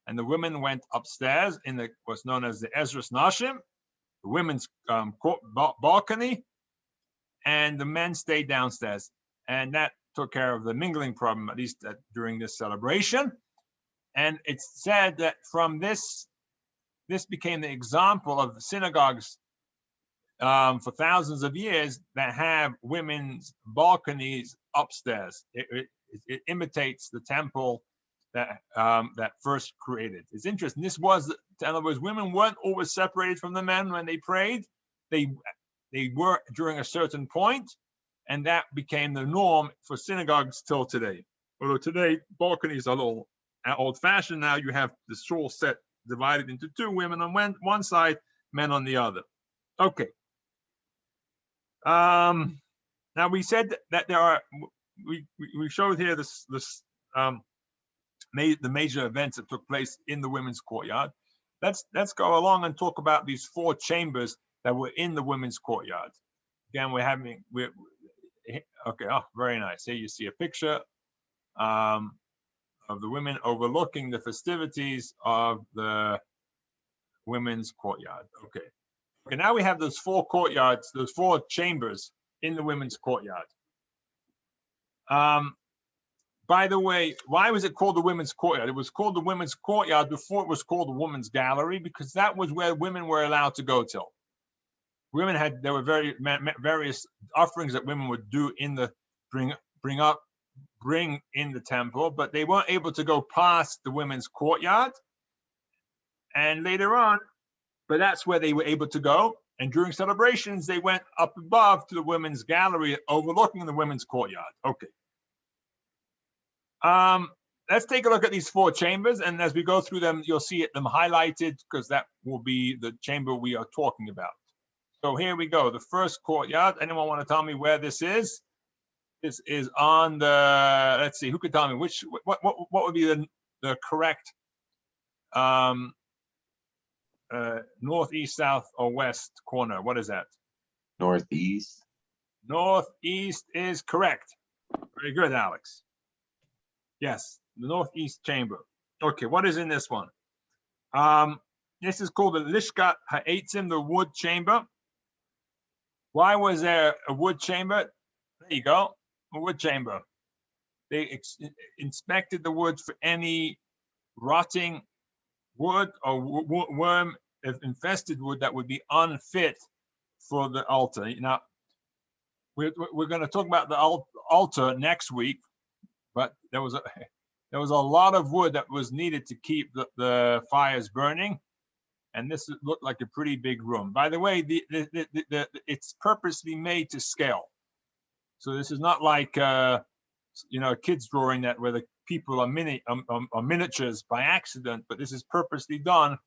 And the women went upstairs in what's known as the Ezras Nashim, the women's balcony, and the men stayed downstairs. And that took care of the mingling problem, at least during this celebration. And it's said that from this became the example of the synagogues for thousands of years that have women's balconies upstairs. It imitates the temple that first created. It's interesting. This was, in other words, women weren't always separated from the men when they prayed. They were during a certain point, and that became the norm for synagogues till today. Although today balconies are a little old-fashioned. Now you have the shul set divided into 2, women on one side, men on the other. Okay. Now we said that there are. We showed here the major events that took place in the women's courtyard. Let's go along and talk about these 4 chambers that were in the women's courtyard. Again, okay. Oh, very nice. Here you see a picture of the women overlooking the festivities of the women's courtyard. Okay. Okay, now we have those 4 courtyards, those 4 chambers in the women's courtyard. By the way, why was it called the women's courtyard? It was called the women's courtyard before it was called the women's gallery, because that was where women were allowed to go till. There were various offerings that women would do in the bring in the temple, but they weren't able to go past the women's courtyard. And later on, but that's where they were able to go. And during celebrations, they went up above to the women's gallery overlooking the women's courtyard. Okay. Let's take a look at these 4 chambers. And as we go through them, you'll see them highlighted because that will be the chamber we are talking about. So here we go. The first courtyard. Anyone want to tell me where this is? This is on the, let's see, who could tell me what would be the correct north, east, south, or west corner? What is that? Northeast. Northeast is correct. Very good, Alex. Yes, the northeast chamber. Okay, what is in this one? This is called the Lishkat Ha'etzim, the wood chamber. Why was there a wood chamber? There you go, a wood chamber. They inspected the wood for any rotting wood or worm infested wood that would be unfit for the altar. Now, we're going to talk about the altar next week, but there was a lot of wood that was needed to keep the fires burning, and this looked like a pretty big room. By the way, it's purposely made to scale, so this is not like a kid's drawing that where the people are miniatures by accident, but this is purposely done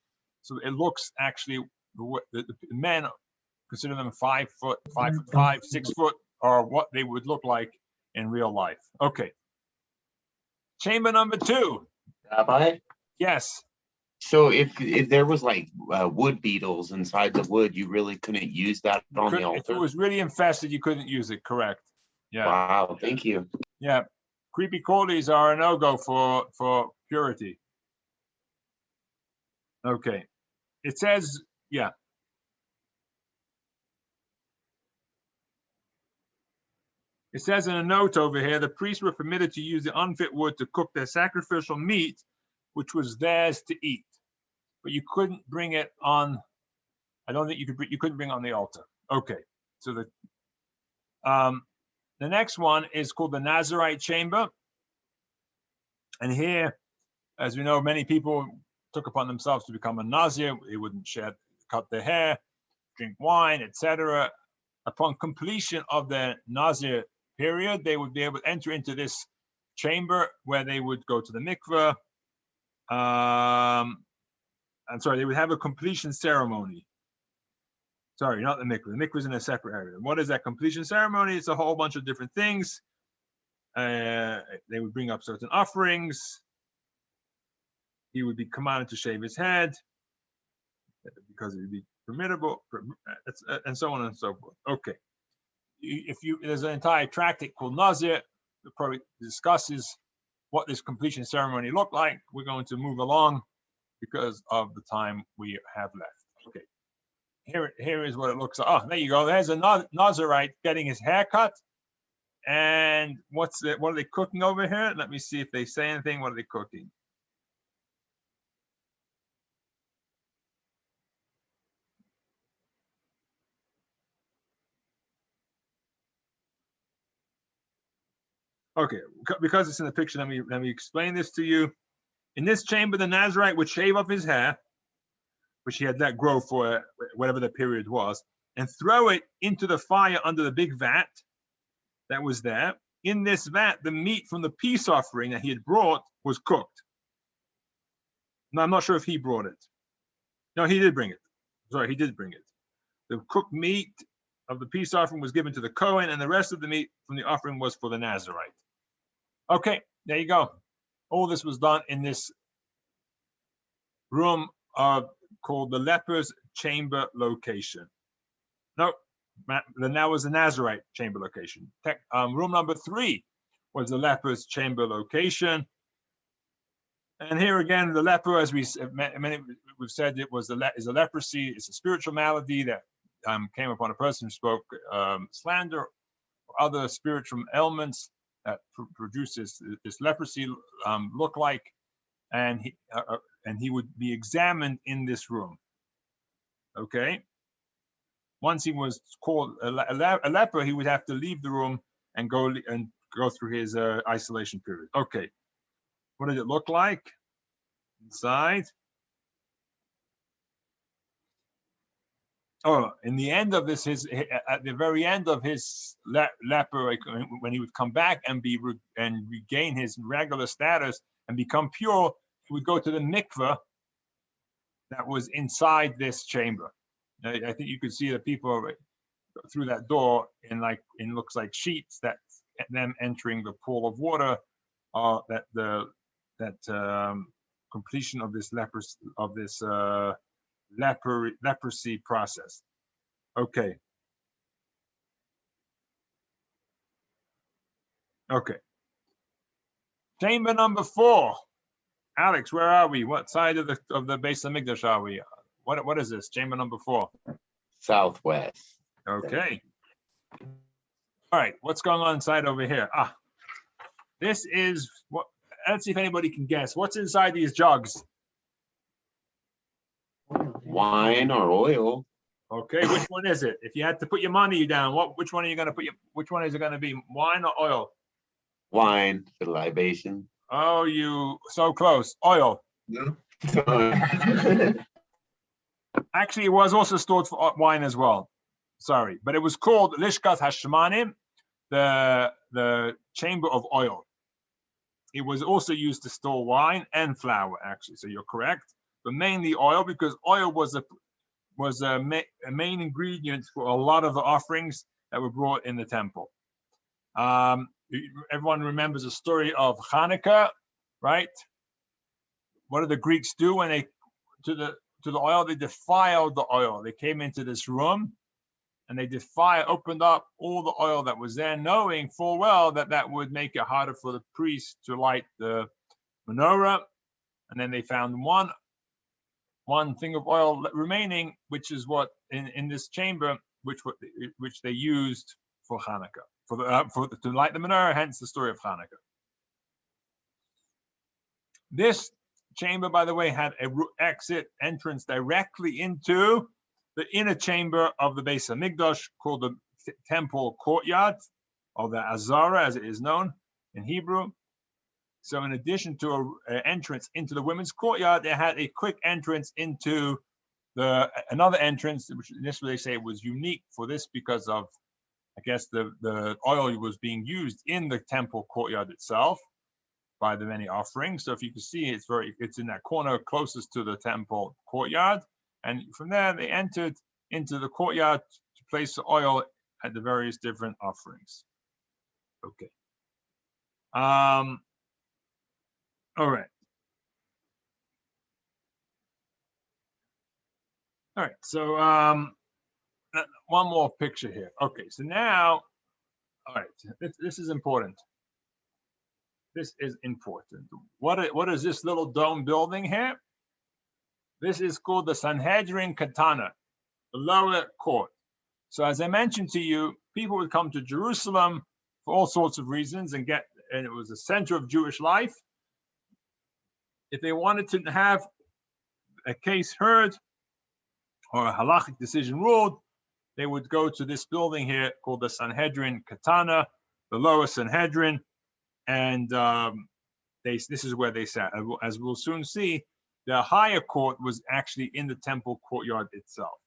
so it looks actually the men, consider them 5 foot, 5'5", 6 foot, or what they would look like in real life. Okay. Chamber number 2. Rabbi, Yes. So if there was like wood beetles inside the wood, you really couldn't use that on the If it altar? was really infested, you couldn't use it, correct? Yeah, Wow, thank you. yeah. Creepy crawlies are a no-go for purity. Okay, it says, yeah. It says in a note over here, the priests were permitted to use the unfit wood to cook their sacrificial meat, which was theirs to eat. But you couldn't bring it on, I don't think you couldn't bring it on the altar. Okay, so the next one is called the Nazarite chamber. And here, as we know, many people took upon themselves to become a Nazir. They wouldn't cut their hair, drink wine, etc. Upon completion of their Nazir period, they would be able to enter into this chamber where they would go to the mikveh. I'm sorry, they would have a completion ceremony. Sorry, not the mikveh. The mikveh is in a separate area. What is that completion ceremony? It's a whole bunch of different things. They would bring up certain offerings. He would be commanded to shave his head because it would be permittable, and so on and so forth. Okay. There's an entire tractate called Nazir that probably discusses what this completion ceremony looked like. We're going to move along because of the time we have left. Okay. Here is what it looks like. Oh, there you go. There's a Nazirite getting his hair cut. And what are they cooking over here? Let me see if they say anything. What are they cooking? Okay, because it's in the picture, let me explain this to you. In this chamber, the Nazirite would shave off his hair, which he had let grow for whatever the period was, and throw it into the fire under the big vat that was there. In this vat, the meat from the peace offering that he had brought was cooked. Now, I'm not sure if he brought it. No, he did bring it. Sorry, he did bring it. The cooked meat of the peace offering was given to the Kohen, and the rest of the meat from the offering was for the Nazirite. Okay, there you go. All this was done in this room called the leper's chamber location. No, that was the Nazirite chamber location. Room number 3 was the leper's chamber location. And here again, the leper, as we've said, it was is a leprosy. It's a spiritual malady that came upon a person who spoke slander or other spiritual ailments that produces this leprosy look like, and he would be examined in this room. Okay. Once he was called a leper, he would have to leave the room and go through his isolation period. Okay. What did it look like inside? Oh, in the end of this, at the very end of his leper, when he would come back and regain his regular status and become pure, he would go to the mikveh that was inside this chamber. I think you could see the people through that door in looks like sheets, that them entering the pool of water, completion of this leprosy process. Okay. Okay. Chamber number 4. Alex, where are we? What side of the Beis Hamikdash are we? What is this? Chamber number 4. Southwest. Okay. All right. What's going on inside over here? This is what. Let's see if anybody can guess. What's inside these jugs? Wine or oil. Okay, which one is it? If you had to put your money down, which one are you going to put which one is it going to be? Wine or oil? Wine for libation. Oh, you so close. Oil. No. Actually, it was also stored for wine as well. Sorry, but it was called Lishkat Hashmanim, the chamber of oil. It was also used to store wine and flour, actually. So you're correct, but mainly oil, because oil was a main ingredient for a lot of the offerings that were brought in the temple. Everyone remembers the story of Hanukkah, right? What do the Greeks do when to the oil, they defiled the oil. They came into this room and they opened up all the oil that was there, knowing full well that that would make it harder for the priest to light the menorah. And then they found one thing of oil remaining, which is what in this chamber, which they used for Hanukkah, to light the menorah. Hence the story of Hanukkah. This chamber, by the way, had a entrance directly into the inner chamber of the Beis Hamikdash, called the temple courtyard, or the Azara, as it is known in Hebrew. So in addition to an entrance into the women's courtyard, they had a quick entrance into another entrance, which initially they say was unique for this because of, I guess, the oil was being used in the temple courtyard itself by the many offerings. So if you can see, it's in that corner closest to the temple courtyard. And from there, they entered into the courtyard to place the oil at the various different offerings. Okay. All right. All right. So one more picture here. Okay. So now, all right. This is important. This is important. What is this little dome building here? This is called the Sanhedrin Katana, the lower court. So as I mentioned to you, people would come to Jerusalem for all sorts of reasons and it was the center of Jewish life. If they wanted to have a case heard or a halachic decision ruled, they would go to this building here called the Sanhedrin Katana, the lower Sanhedrin, and this is where they sat. As we'll soon see, the higher court was actually in the temple courtyard itself.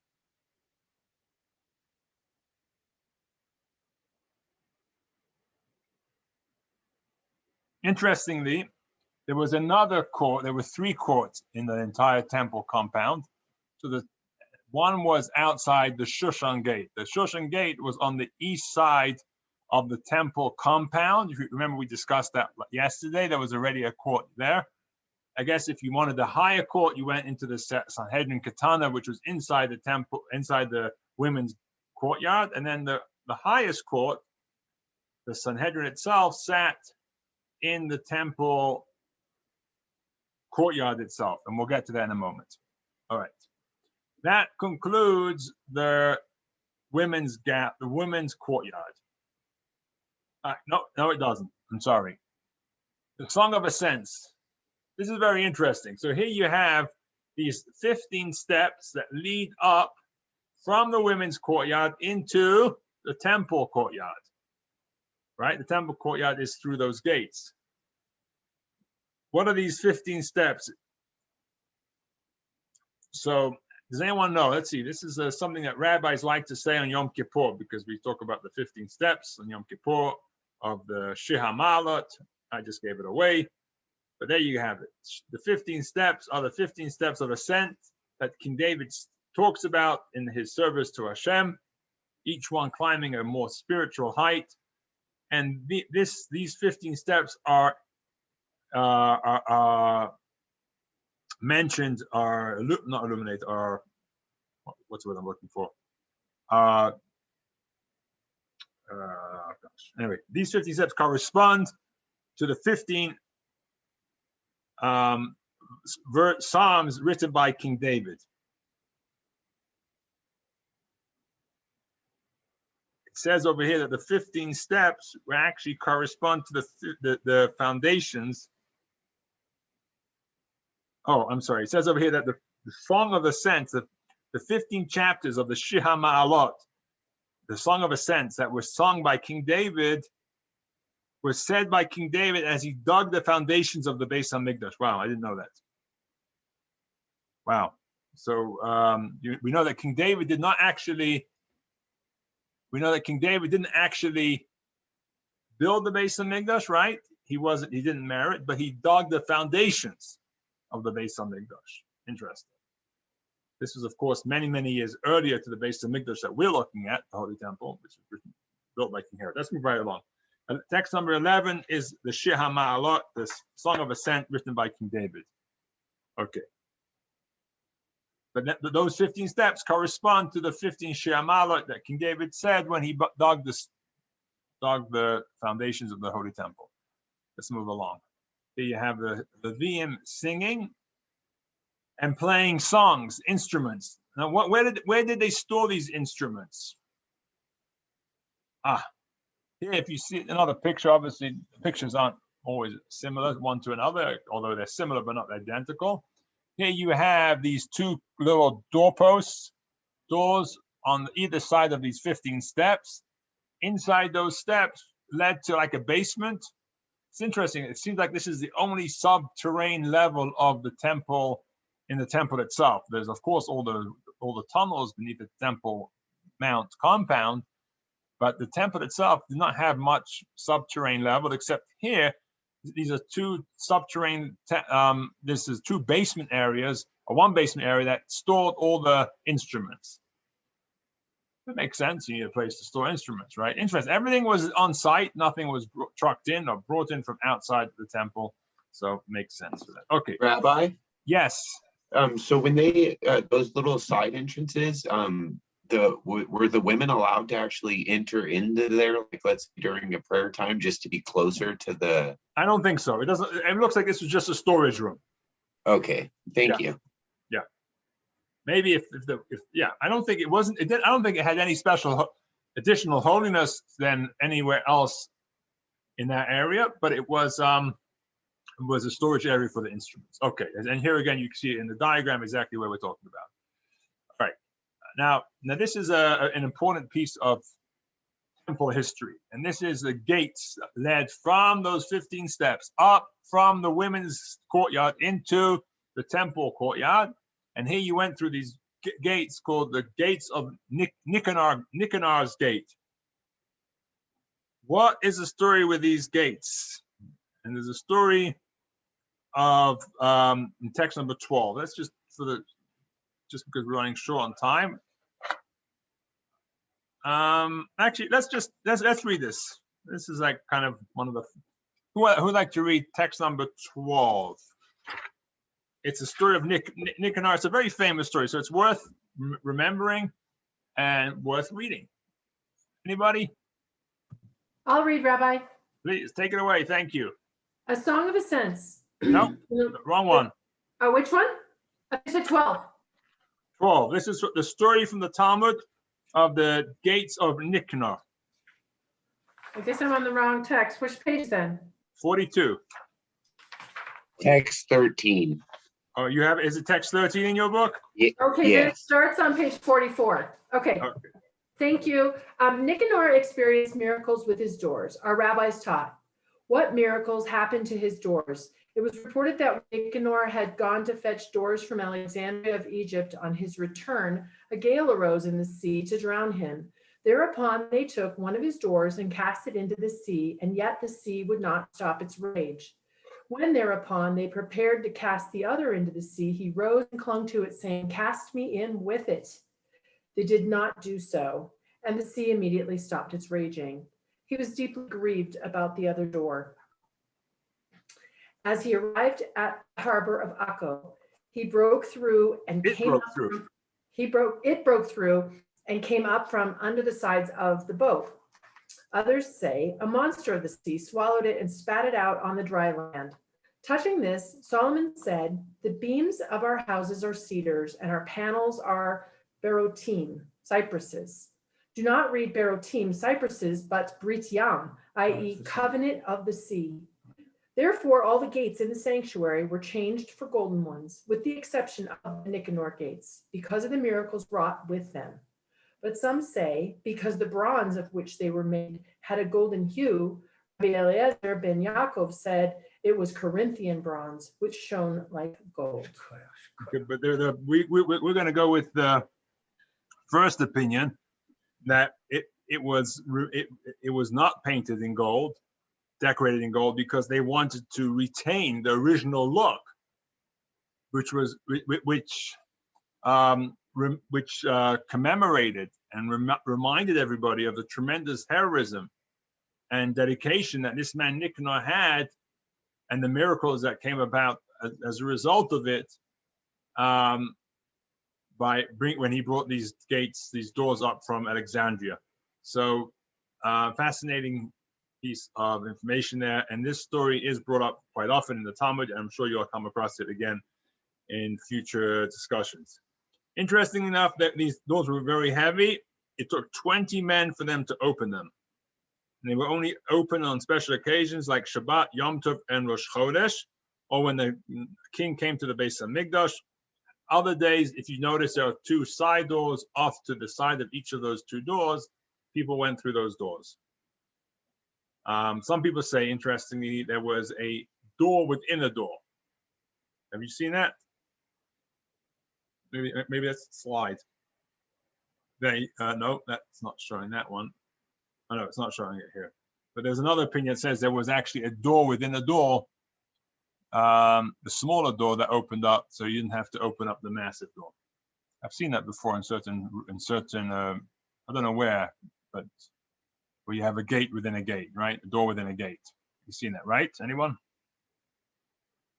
Interestingly, there was another court. There were 3 courts in the entire temple compound. So the one was outside the Shushan Gate. The Shushan Gate was on the east side of the temple compound. If you remember, we discussed that yesterday. There was already a court there. I guess if you wanted the higher court, you went into the Sanhedrin Katana, which was inside the temple, inside the women's courtyard. And then the highest court, the Sanhedrin itself, sat in the temple courtyard itself. And we'll get to that in a moment. All right. That concludes the women's courtyard. No, it doesn't. I'm sorry. The Song of Ascents. This is very interesting. So here you have these 15 steps that lead up from the women's courtyard into the temple courtyard, right? The temple courtyard is through those gates. What are these 15 steps? So does anyone know? Let's see. This is something that rabbis like to say on Yom Kippur, because we talk about the 15 steps on Yom Kippur of the Shir HaMa'alot. I just gave it away. But there you have it. The 15 steps are the 15 steps of ascent that King David talks about in his service to Hashem, each one climbing a more spiritual height. And these 15 steps are mentioned, are not illuminated, are, what's what I'm looking for? Anyway, these 15 steps correspond to the 15 Psalms written by King David. It says over here that the 15 steps will actually correspond to the foundations. Oh, I'm sorry. It says over here that the Song of Ascents, the 15 chapters of the Shir HaMa'alot, the Song of Ascents that were sung by King David, was said by King David as he dug the foundations of the Beis Hamikdash. Wow, I didn't know that. Wow. So we know that King David did not actually. We know that King David didn't actually build the Beis Hamikdash, right? He didn't merit, but he dug the foundations of the Beis Hamikdash. Interesting. This was, of course, many, many years earlier to the Beis Hamikdash that we're looking at, the Holy Temple, which was built by King Herod. Let's move right along. Text number 11 is the Shir HaMa'alot, the Song of Ascent written by King David. Okay. But those 15 steps correspond to the 15 She'amalot that King David said when he dug the foundations of the Holy Temple. Let's move along. Here you have the Leviim singing and playing songs, instruments. Now, where did they store these instruments? Here, if you see another picture, obviously the pictures aren't always similar one to another, although they're similar but not identical. Here you have these two little doors on either side of these 15 steps. Inside those steps led to like a basement. It's interesting. It seems like this is the only subterranean level of the temple in the temple itself. There's of course all the tunnels beneath the Temple Mount compound, but the temple itself did not have much subterranean level except here. These are two subterranean, this is two basement areas, or one basement area that stored all the instruments. That makes sense. You need a place to store instruments, right? Interesting. Everything was on site. Nothing was trucked in or brought in from outside the temple. So it makes sense for that. Okay. Rabbi, Yes. so when they those little side entrances, were the women allowed to actually enter into there, like let's say during a prayer time, just to be closer to the? I don't think so. It doesn't. It looks like this was just a storage room. Okay, thank you. Maybe if I don't think it wasn't. I don't think it had any special additional holiness than anywhere else in that area. But it was a storage area for the instruments. Okay, and here again you can see it in the diagram exactly what we're talking about. All right. Now this is an important piece of temple history, and this is the gates that led from those 15 steps up from the women's courtyard into the temple courtyard. And here you went through these gates called the gates of Nicanor's gate. What is the story with these gates? And there's a story of in text number 12. That's just because we're running short on time. Actually, let's read this. This is like kind of one of the who'd like to read text number 12. It's a story of Nicanor. It's a very famous story, so it's worth remembering and worth reading. Anybody? I'll read, Rabbi. Please take it away. Thank you. A Song of Ascents. No, wrong one. Oh, which one? I said 12. 12. This is the story from the Talmud of the gates of Nicanor. I guess I'm on the wrong text. Which page then? 42. Text 13. Oh, you have, is it text 13 in your book? Okay, then it Yes. starts on page 44. Okay, Okay. thank you. Nicanor experienced miracles with his doors. Our rabbis taught. What miracles happened to his doors? It was reported that Nicanor had gone to fetch doors from Alexandria of Egypt. On his return, a gale arose in the sea to drown him. Thereupon they took one of his doors and cast it into the sea, and yet the sea would not stop its rage. When thereupon they prepared to cast the other into the sea, he rose and clung to it, saying, "Cast me in with it." They did not do so, and the sea immediately stopped its raging. He was deeply grieved about the other door. As he arrived at the harbor of Akko, he broke through and It came broke up through. from- it broke through and came up from under the sides of the boat. Others say a monster of the sea swallowed it and spat it out on the dry land. Touching this, Solomon said, "The beams of our houses are cedars and our panels are berotim, cypresses." Do not read berotim, cypresses, but Brit Yam, i.e. covenant of the sea. Therefore, all the gates in the sanctuary were changed for golden ones, with the exception of the Nicanor gates, because of the miracles wrought with them. But some say, because the bronze of which they were made had a golden hue, Rabbi Eliezer ben Yaakov said it was Corinthian bronze, which shone like gold. Okay, but we're going to go with the first opinion that it was not painted in gold, decorated in gold, because they wanted to retain the original look, which commemorated and reminded everybody of the tremendous heroism and dedication that this man Nicanor had, and the miracles that came about as a result of it. when he brought these gates, these doors up from Alexandria. So fascinating piece of information there. And this story is brought up quite often in the Talmud, and I'm sure you'll come across it again in future discussions. Interesting enough that these doors were very heavy. It took 20 men for them to open them. And they were only open on special occasions like Shabbat, Yom Tov, and Rosh Chodesh, or when the king came to the Beis HaMikdash. Other days, if you notice, there are two side doors off to the side of each of those two doors. People went through those doors. Some people say, interestingly, there was a door within a door. Have you seen that? Maybe that's a slide. No, that's not showing that one. Oh, no, it's not showing it here. But there's another opinion that says there was actually a door within a door, the smaller door that opened up, so you didn't have to open up the massive door. I've seen that before in certain I don't know where, but where you have a gate within a gate, right? A door within a gate. You've seen that, right? Anyone?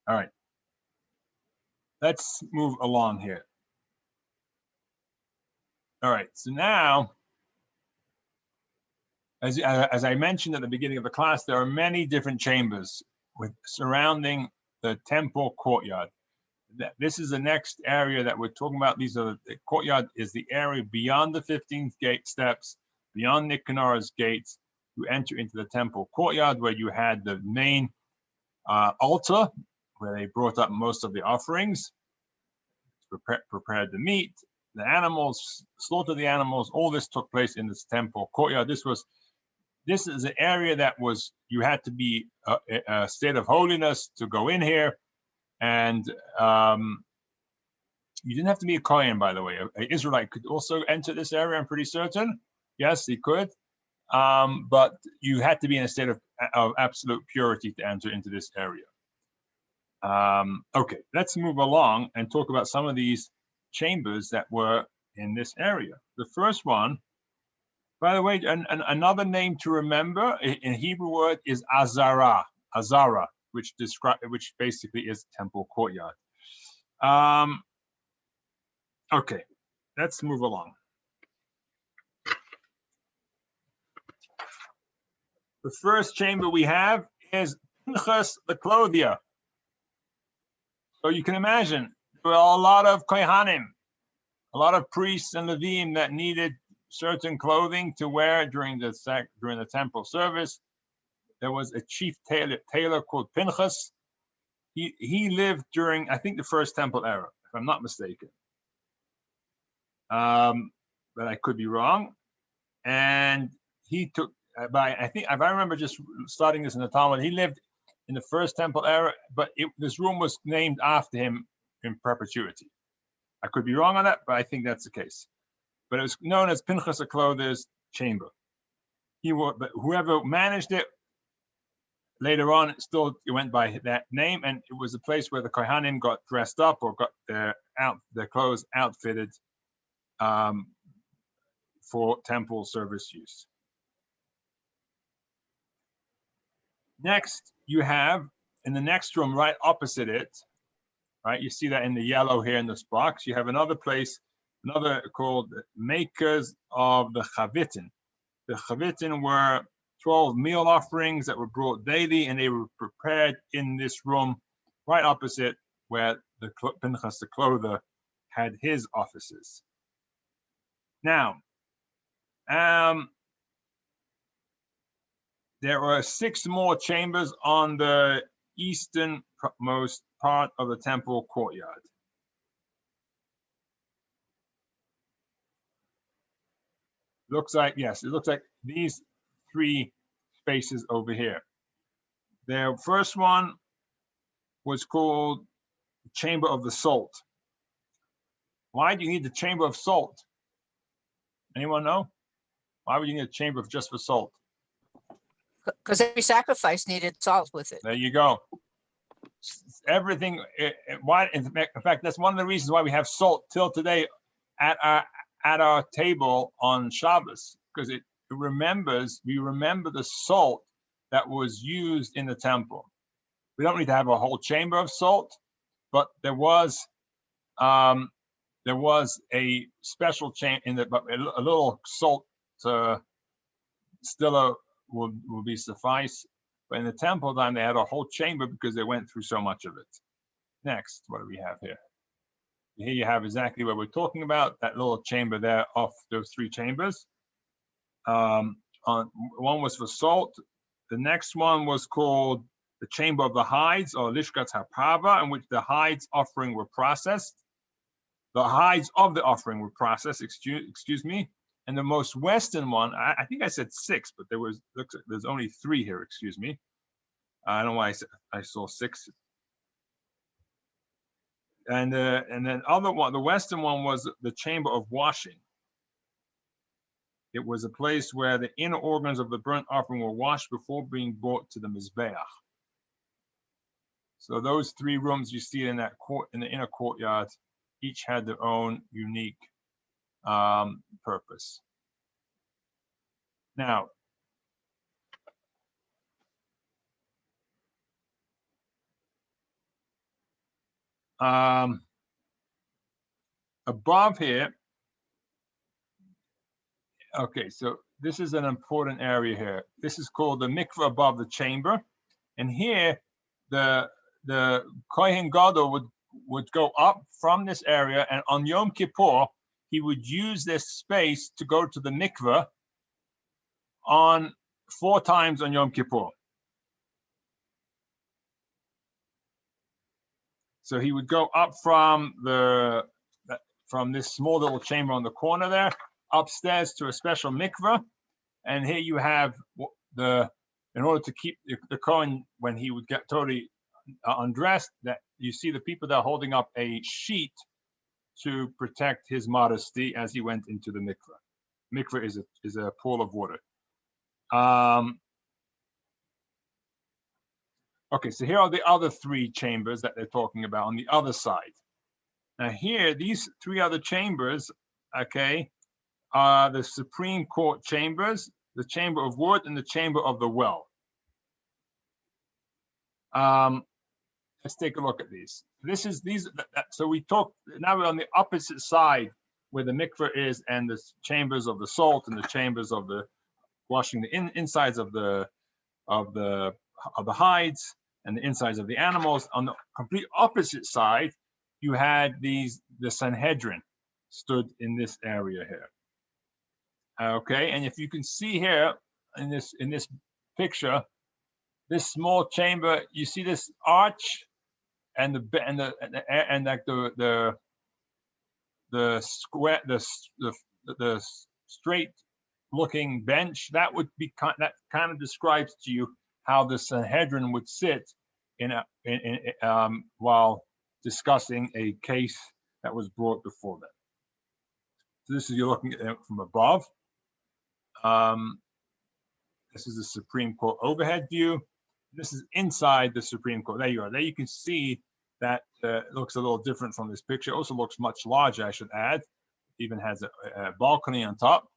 All right. Let's move along here. All right, so now, as I mentioned at the beginning of the class, there are many different chambers surrounding the temple courtyard. This is the next area that we're talking about. The courtyard is the area beyond the 15th gate steps, beyond Nicanor's gates. You enter into the temple courtyard where you had the main altar, where they brought up most of the offerings, prepared the meat, the animals, slaughter the animals. All this took place in this temple courtyard. This is an area that you had to be a state of holiness to go in here, and you didn't have to be a Kohen, by the way. An Israelite could also enter this area. I'm pretty certain. Yes, he could, but you had to be in a state of absolute purity to enter into this area. Okay, let's move along and talk about some of these chambers that were in this area. The first one, by the way, another name to remember in Hebrew word is Azara, which basically is temple courtyard. Okay, let's move along. The first chamber we have is Pinchas the clothier. So you can imagine there were a lot of kohanim, a lot of priests and levim that needed certain clothing to wear during the temple service. There was a chief tailor called Pinchas. He lived during, I think, the first temple era, if I'm not mistaken. But I could be wrong. And he took, I think, if I remember just starting this in the Talmud, he lived in the first temple era, but this room was named after him in perpetuity. I could be wrong on that, but I think that's the case. But it was known as Pinchas the clothier's chamber. But whoever managed it later on, it went by that name, and it was a place where the Kohanim got dressed up or got their clothes outfitted for temple service use. Next, you have in the next room right opposite it, right? You see that in the yellow here in this box. You have another place, another called Makers of the Chavitin. The Chavitin were 12 meal offerings that were brought daily, and they were prepared in this room right opposite where the Pinchas the clothier had his offices. Now, there were 6 more chambers on the easternmost part of the temple courtyard. Looks like, yes, it looks like these 3 spaces over here. The first one was called Chamber of the Salt. Why do you need the Chamber of Salt? Anyone know? Why would you need a chamber just for salt? Because every sacrifice needed salt with it. There you go. Everything. Why? In fact, that's one of the reasons why we have salt till today at our table on Shabbos, because we remember the salt that was used in the temple. We don't need to have a whole chamber of salt, but there was there was a special chamber in the, but a little salt stilla will be suffice. But in the temple time, they had a whole chamber because they went through so much of it. Next, what do we have here? Here you have exactly what we're talking about, that little chamber there of those three chambers. One was for salt. The next one was called the Chamber of the Hides, or Lishkat HaPava, in which the hides offering were processed. The hides of the offering were processed, excuse me. And the most western one, I think I said 6, but there's only 3 here, excuse me. I don't know why I saw 6. And then other one, the western one was the Chamber of Washing. It was a place where the inner organs of the burnt offering were washed before being brought to the Mizbeach. So those 3 rooms you see in that court, in the inner courtyard, each had their own unique purpose. Now, above here, okay, so this is an important area here. This is called the mikveh above the chamber, and here the Kohen Gadol would go up from this area, and on Yom Kippur he would use this space to go to the mikveh on 4 times on Yom Kippur. So he would go up from this small little chamber on the corner there, upstairs to a special mikveh, and here you have in order to keep the Kohen, when he would get totally undressed, that you see the people that are holding up a sheet to protect his modesty as he went into the mikveh. Mikveh is a pool of water. Okay, so here are the other 3 chambers that they're talking about on the other side. Now here, these 3 other chambers, okay, are the Supreme Court chambers, the Chamber of Wood, and the Chamber of the Well. Let's take a look at these. So we talked, now we're on the opposite side where the mikveh is, and the chambers of the salt and the chambers of the washing the insides of the hides and the insides of the animals. On the complete opposite side, you had the Sanhedrin stood in this area here. Okay, and if you can see here in this picture, this small chamber, you see this arch and the straight looking bench. That kind of describes to you how the Sanhedrin would sit while discussing a case that was brought before them. So this is, you're looking at it from above. This is the Supreme Court overhead view. This is inside the Supreme Court. There you are. There you can see that it looks a little different from this picture. It also looks much larger, I should add. It even has a balcony on top.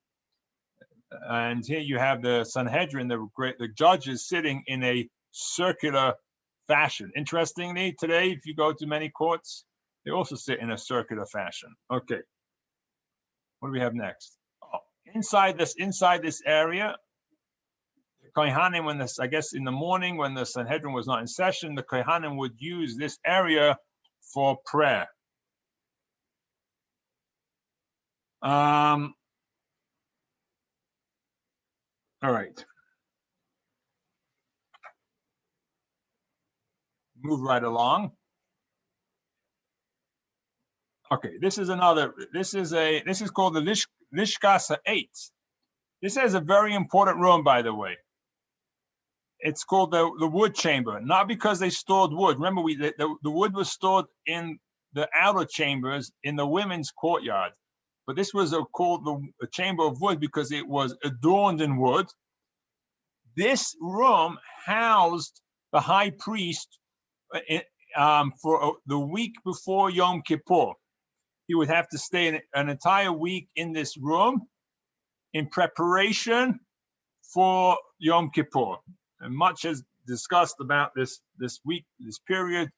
And here you have the Sanhedrin, the judges sitting in a circular fashion. Interestingly, today, if you go to many courts, they also sit in a circular fashion. Okay. What do we have next? Oh, inside this area, Kohanim, I guess in the morning when the Sanhedrin was not in session, the Kohanim would use this area for prayer. All right. Move right along. Okay, this is called the Lishkas HaEitz. This is a very important room, by the way. It's called the wood chamber, not because they stored wood. Remember, the wood was stored in the outer chambers in the women's courtyard. But this was called the chamber of wood because it was adorned in wood. This room housed the high priest for the week before Yom Kippur. He would have to stay an entire week in this room in preparation for Yom Kippur. And much is discussed about this week period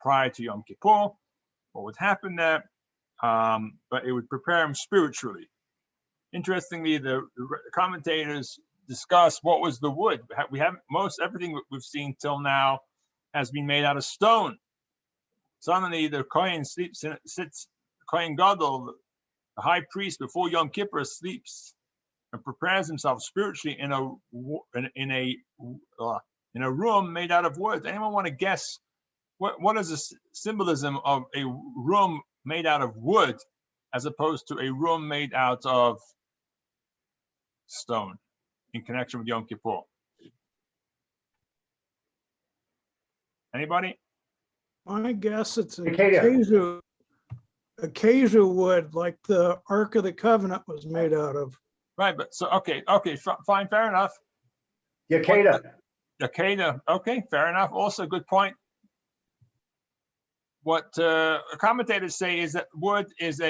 prior to Yom Kippur. what would happen there, but it would prepare him spiritually. Interestingly, the commentators discuss what was the wood. We have everything we've seen till now has been made out of stone. Suddenly, the Kohen sits, Kohen Gadol, the high priest, before Yom Kippur sleeps and prepares himself spiritually in a room made out of wood. Anyone want to guess what is the symbolism of a room made out of wood as opposed to a room made out of stone in connection with Yom Kippur? Anybody? I guess it's a Acacia. acacia wood, like the Ark of the Covenant was made out of. Right, but so okay, fine, fair enough. Yakeda. Akeda, okay, fair enough. Also, good point. What commentators say is that wood is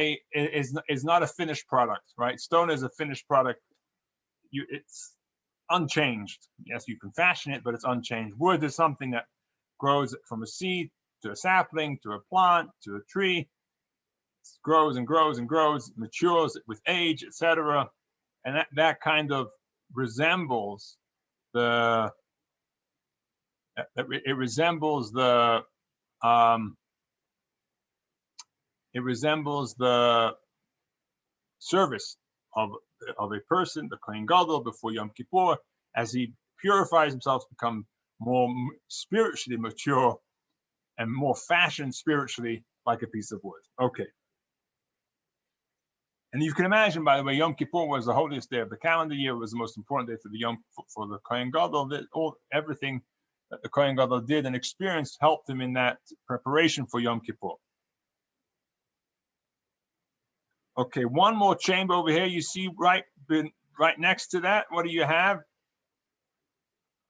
not a finished product, right? Stone is a finished product. It's unchanged. Yes, you can fashion it, but it's unchanged. Wood is something that grows from a seed to a sapling to a plant to a tree. It grows and grows and grows, matures with age, etc. And that kind of resembles the service of a person, the Kohen Gadol, before Yom Kippur, as he purifies himself to become more spiritually mature and more fashioned spiritually like a piece of wood. Okay. And you can imagine, by the way, Yom Kippur was the holiest day of the calendar year. It was the most important day for the Kohen Gadol. Everything that the Kohen Gadol did and experienced helped him in that preparation for Yom Kippur. Okay, one more chamber over here. You see right next to that. What do you have?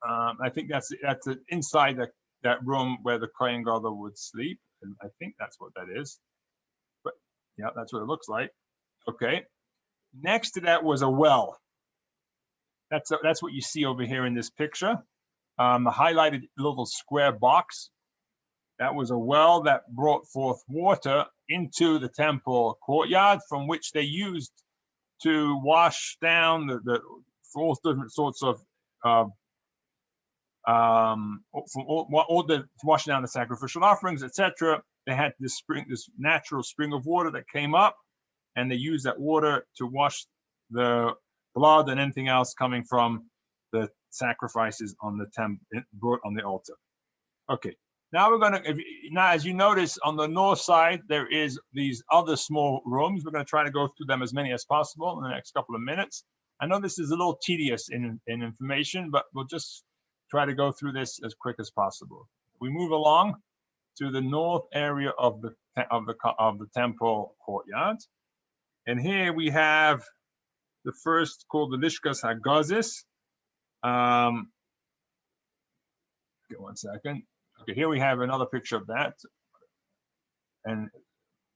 I think that's inside that room where the Kohen Gadol would sleep, and I think that's what that is. But yeah, that's what it looks like. Okay. Next to that was a well. That's what you see over here in this picture. The highlighted little square box. That was a well that brought forth water into the temple courtyard, from which they used to wash down the all different sorts of to wash down the sacrificial offerings, etc. They had this natural spring of water that came up, and they used that water to wash the blood and anything else coming from the sacrifices on the brought on the altar. Okay. Now as you notice, on the north side, there is these other small rooms. We're going to try to go through them as many as possible in the next couple of minutes. I know this is a little tedious in information, but we'll just try to go through this as quick as possible. We move along to the north area of the temple courtyard. And here we have the first, called the Lishkas Hagazis. Okay, one second. Okay, here we have another picture of that. And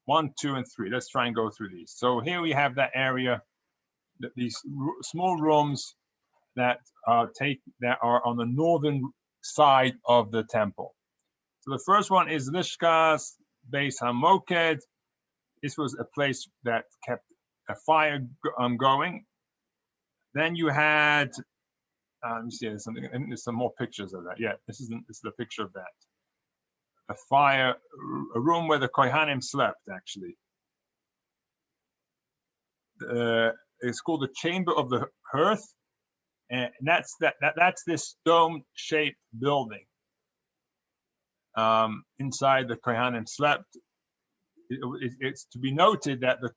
1, 2, and 3. Let's try and go through these. So here we have that area, these small rooms that are on the northern side of the temple. So the first one is Lishkas Beis HaMoked. This was a place that kept a fire going. Then you had, let me see, there's some more pictures of that. Yeah, this is the picture of that. A room where the Kohanim slept, actually. It's called the Chamber of the Hearth, and that's this dome-shaped building. Inside the Kohanim slept. It's to be noted that the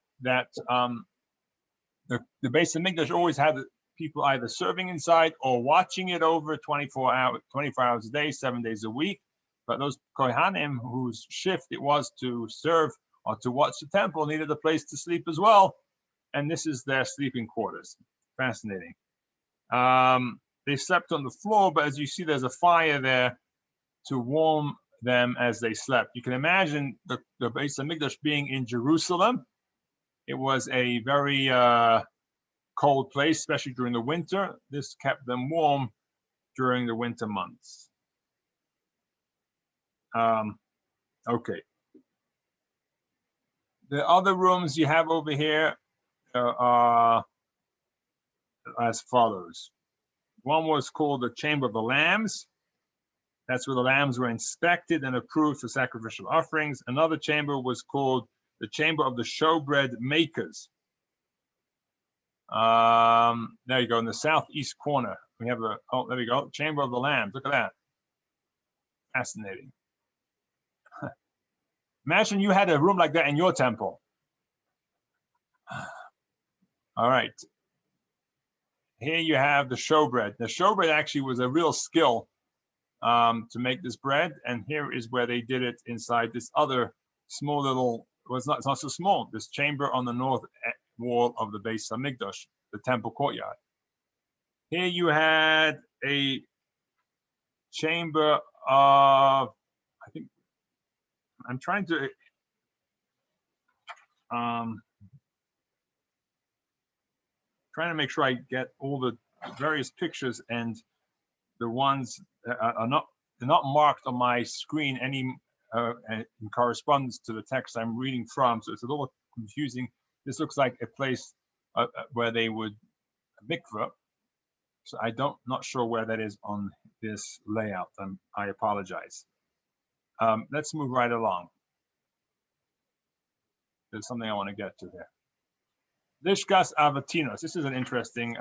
Beis HaMikdash always had people either serving inside or watching it over 24 hours a day, 7 days a week. But those Kohanim whose shift it was to serve or to watch the temple needed a place to sleep as well. And this is their sleeping quarters. Fascinating. They slept on the floor, but as you see, there's a fire there to warm them as they slept. You can imagine the Beis HaMikdash being in Jerusalem. It was a very cold place, especially during the winter. This kept them warm during the winter months. Okay. The other rooms you have over here are as follows. One was called the Chamber of the Lambs. That's where the lambs were inspected and approved for sacrificial offerings. Another chamber was called the Chamber of the Showbread Makers. There you go, in the southeast corner. We have oh, there we go, Chamber of the Lambs. Look at that. Fascinating. Imagine you had a room like that in your temple. All right. Here you have the showbread. The showbread actually was a real skill to make this bread. And here is where they did it inside this other small little, well, it's not so small, this chamber on the north wall of the Beis Hamikdash, the temple courtyard. Here you had a chamber of, I think, I'm trying to, make sure I get all the various pictures, and the ones that are not, they're not marked on my screen any in correspondence to the text I'm reading from, so it's a little confusing. This looks like a place where they would mikveh, so not sure where that is on this layout. I apologize. Let's move right along. There's something I want to get to here. Lishkas Avatinos. This is an interesting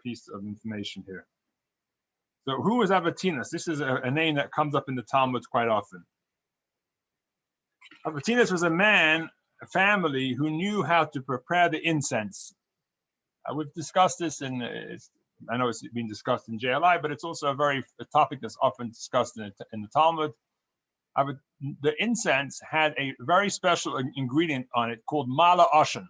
piece of information here. So who was Avatinos? This is a name that comes up in the Talmud quite often. Avatinos was a family who knew how to prepare the incense. We've discussed this I know it's been discussed in JLI, but it's also a topic that's often discussed in the Talmud. The incense had a very special ingredient on it called mala oshan.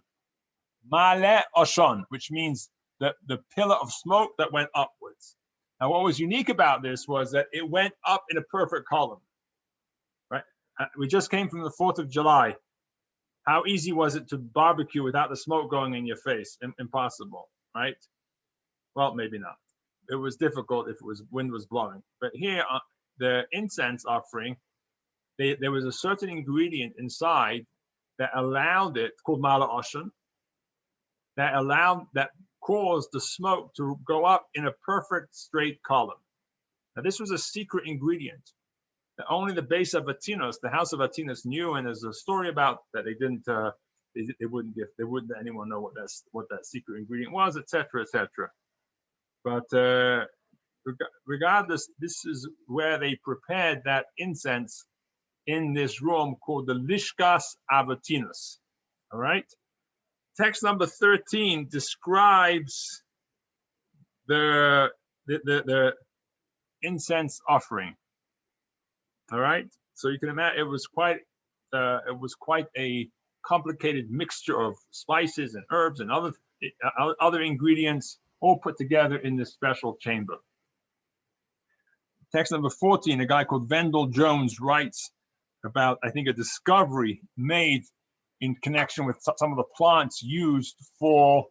Male Oshon, which means the pillar of smoke that went upwards. Now, what was unique about this was that it went up in a perfect column, right? We just came from the 4th of July. How easy was it to barbecue without the smoke going in your face? Impossible, right? Well, maybe not. It was difficult if wind was blowing. But here, the incense offering, there was a certain ingredient inside that allowed it, called mala oshan, that caused the smoke to go up in a perfect straight column. Now, this was a secret ingredient that only the base of Atinos, the house of Atinos, knew, and there's a story about that they didn't, they wouldn't let anyone know what that secret ingredient was, etc., etc. But regardless, this is where they prepared that incense in this room called the Lishkas Avatinos. All right. Text number 13 describes the incense offering. All right, so you can imagine it was quite a complicated mixture of spices and herbs and other ingredients all put together in this special chamber. Text number 14, a guy called Vendell Jones writes about, I think, a discovery made in connection with some of the plants used for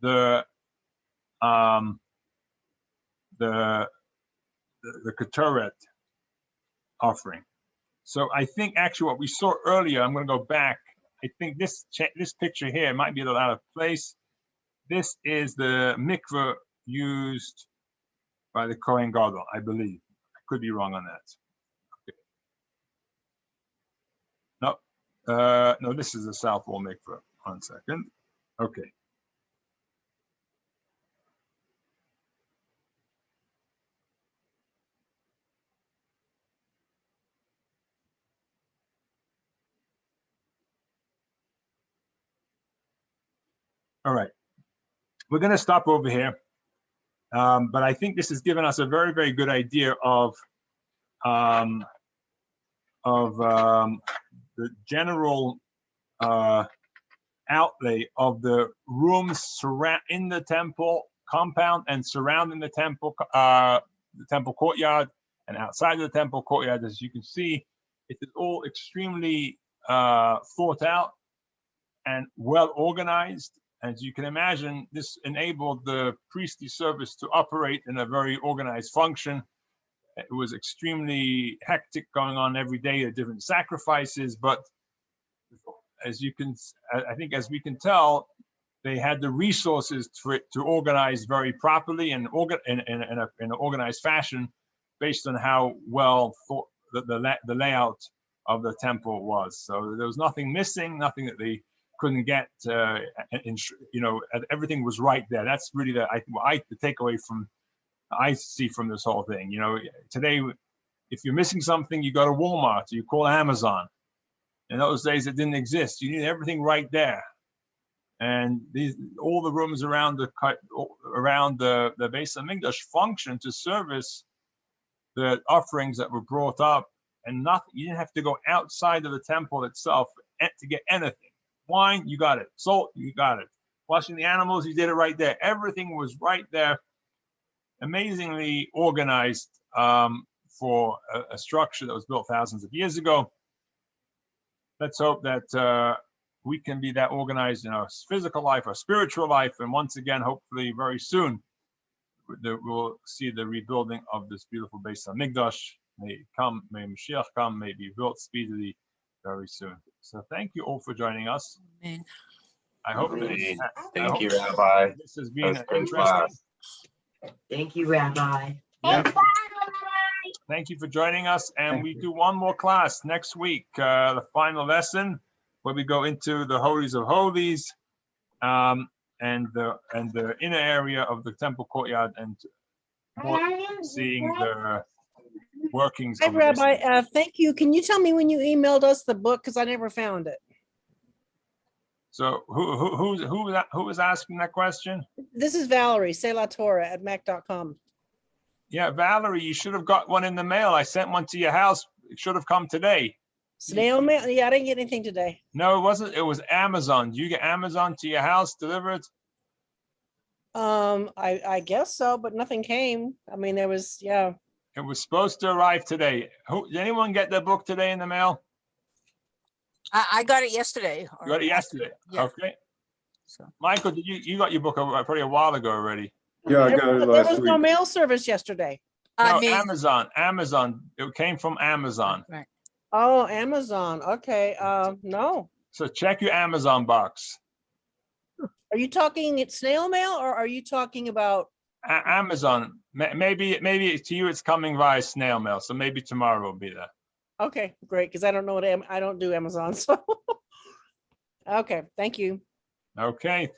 the Ketoret offering. So I think actually what we saw earlier, I'm going to go back. I think this picture here might be a little out of place. This is the mikveh used by the Kohen Gadol, I believe. I could be wrong on that. No, this is the South Wall mikveh. 1 second. Okay. All right. We're going to stop over here. But I think this has given us a very, very good idea of the general outlay of the rooms in the temple compound and surrounding the temple courtyard and outside of the temple courtyard. As you can see, it is all extremely thought out and well organized. As you can imagine, this enabled the priestly service to operate in a very organized function. It was extremely hectic going on every day, different sacrifices, but as you can, I think as we can tell, they had the resources to organize very properly and in an organized fashion based on how well thought the layout of the temple was. So there was nothing missing, nothing that they couldn't get, everything was right there. That's really the takeaway I see from this whole thing. Today, if you're missing something, you go to Walmart, you call Amazon. In those days, it didn't exist. You need everything right there. And all the rooms around the Beis Hamikdash function to service the offerings that were brought up, and you didn't have to go outside of the temple itself to get anything. Wine, you got it. Salt, you got it. Washing the animals, you did it right there. Everything was right there. Amazingly organized for a structure that was built thousands of years ago. Let's hope that we can be that organized in our physical life, our spiritual life, and once again, hopefully very soon, we'll see the rebuilding of this beautiful Beis Hamikdash. May Mashiach come, may be built speedily very soon. So thank you all for joining us. Amen. I hope Thank you, Rabbi. this has been That's great interesting. class. Thank you, Rabbi. Thank you for joining us, and we do one more class next week, the final lesson, where we go into the holies of holies, and the inner area of the temple courtyard, and seeing the workings. Hi, of the Beis Hamikdash. Rabbi. Thank you. Can you tell me when you emailed us the book? Because I never found it. So who was asking that question? This is Valerie, selatorah@mac.com. Yeah, Valerie, you should have got one in the mail. I sent one to your house. It should have come today. Snail mail? Yeah, I didn't get anything today. No, it wasn't. It was Amazon. Do you get Amazon to your house delivered? I guess so, but nothing came. I mean, there was, yeah. It was supposed to arrive today. Did anyone get their book today in the mail? I got it yesterday. You got it yesterday. Yeah. Okay. So Michael, you got your book probably a while ago already? Yeah, I There got it there last was no week. mail service yesterday. I No, mean, Amazon. It came from Amazon. right. Oh, Amazon. Okay. No. So check your Amazon box. Are you talking at snail mail or are you talking about? Amazon. Maybe to you it's coming via snail mail. So maybe tomorrow will be there. Okay, great. Because I don't know I don't do Amazon. So, okay. Thank you. Okay.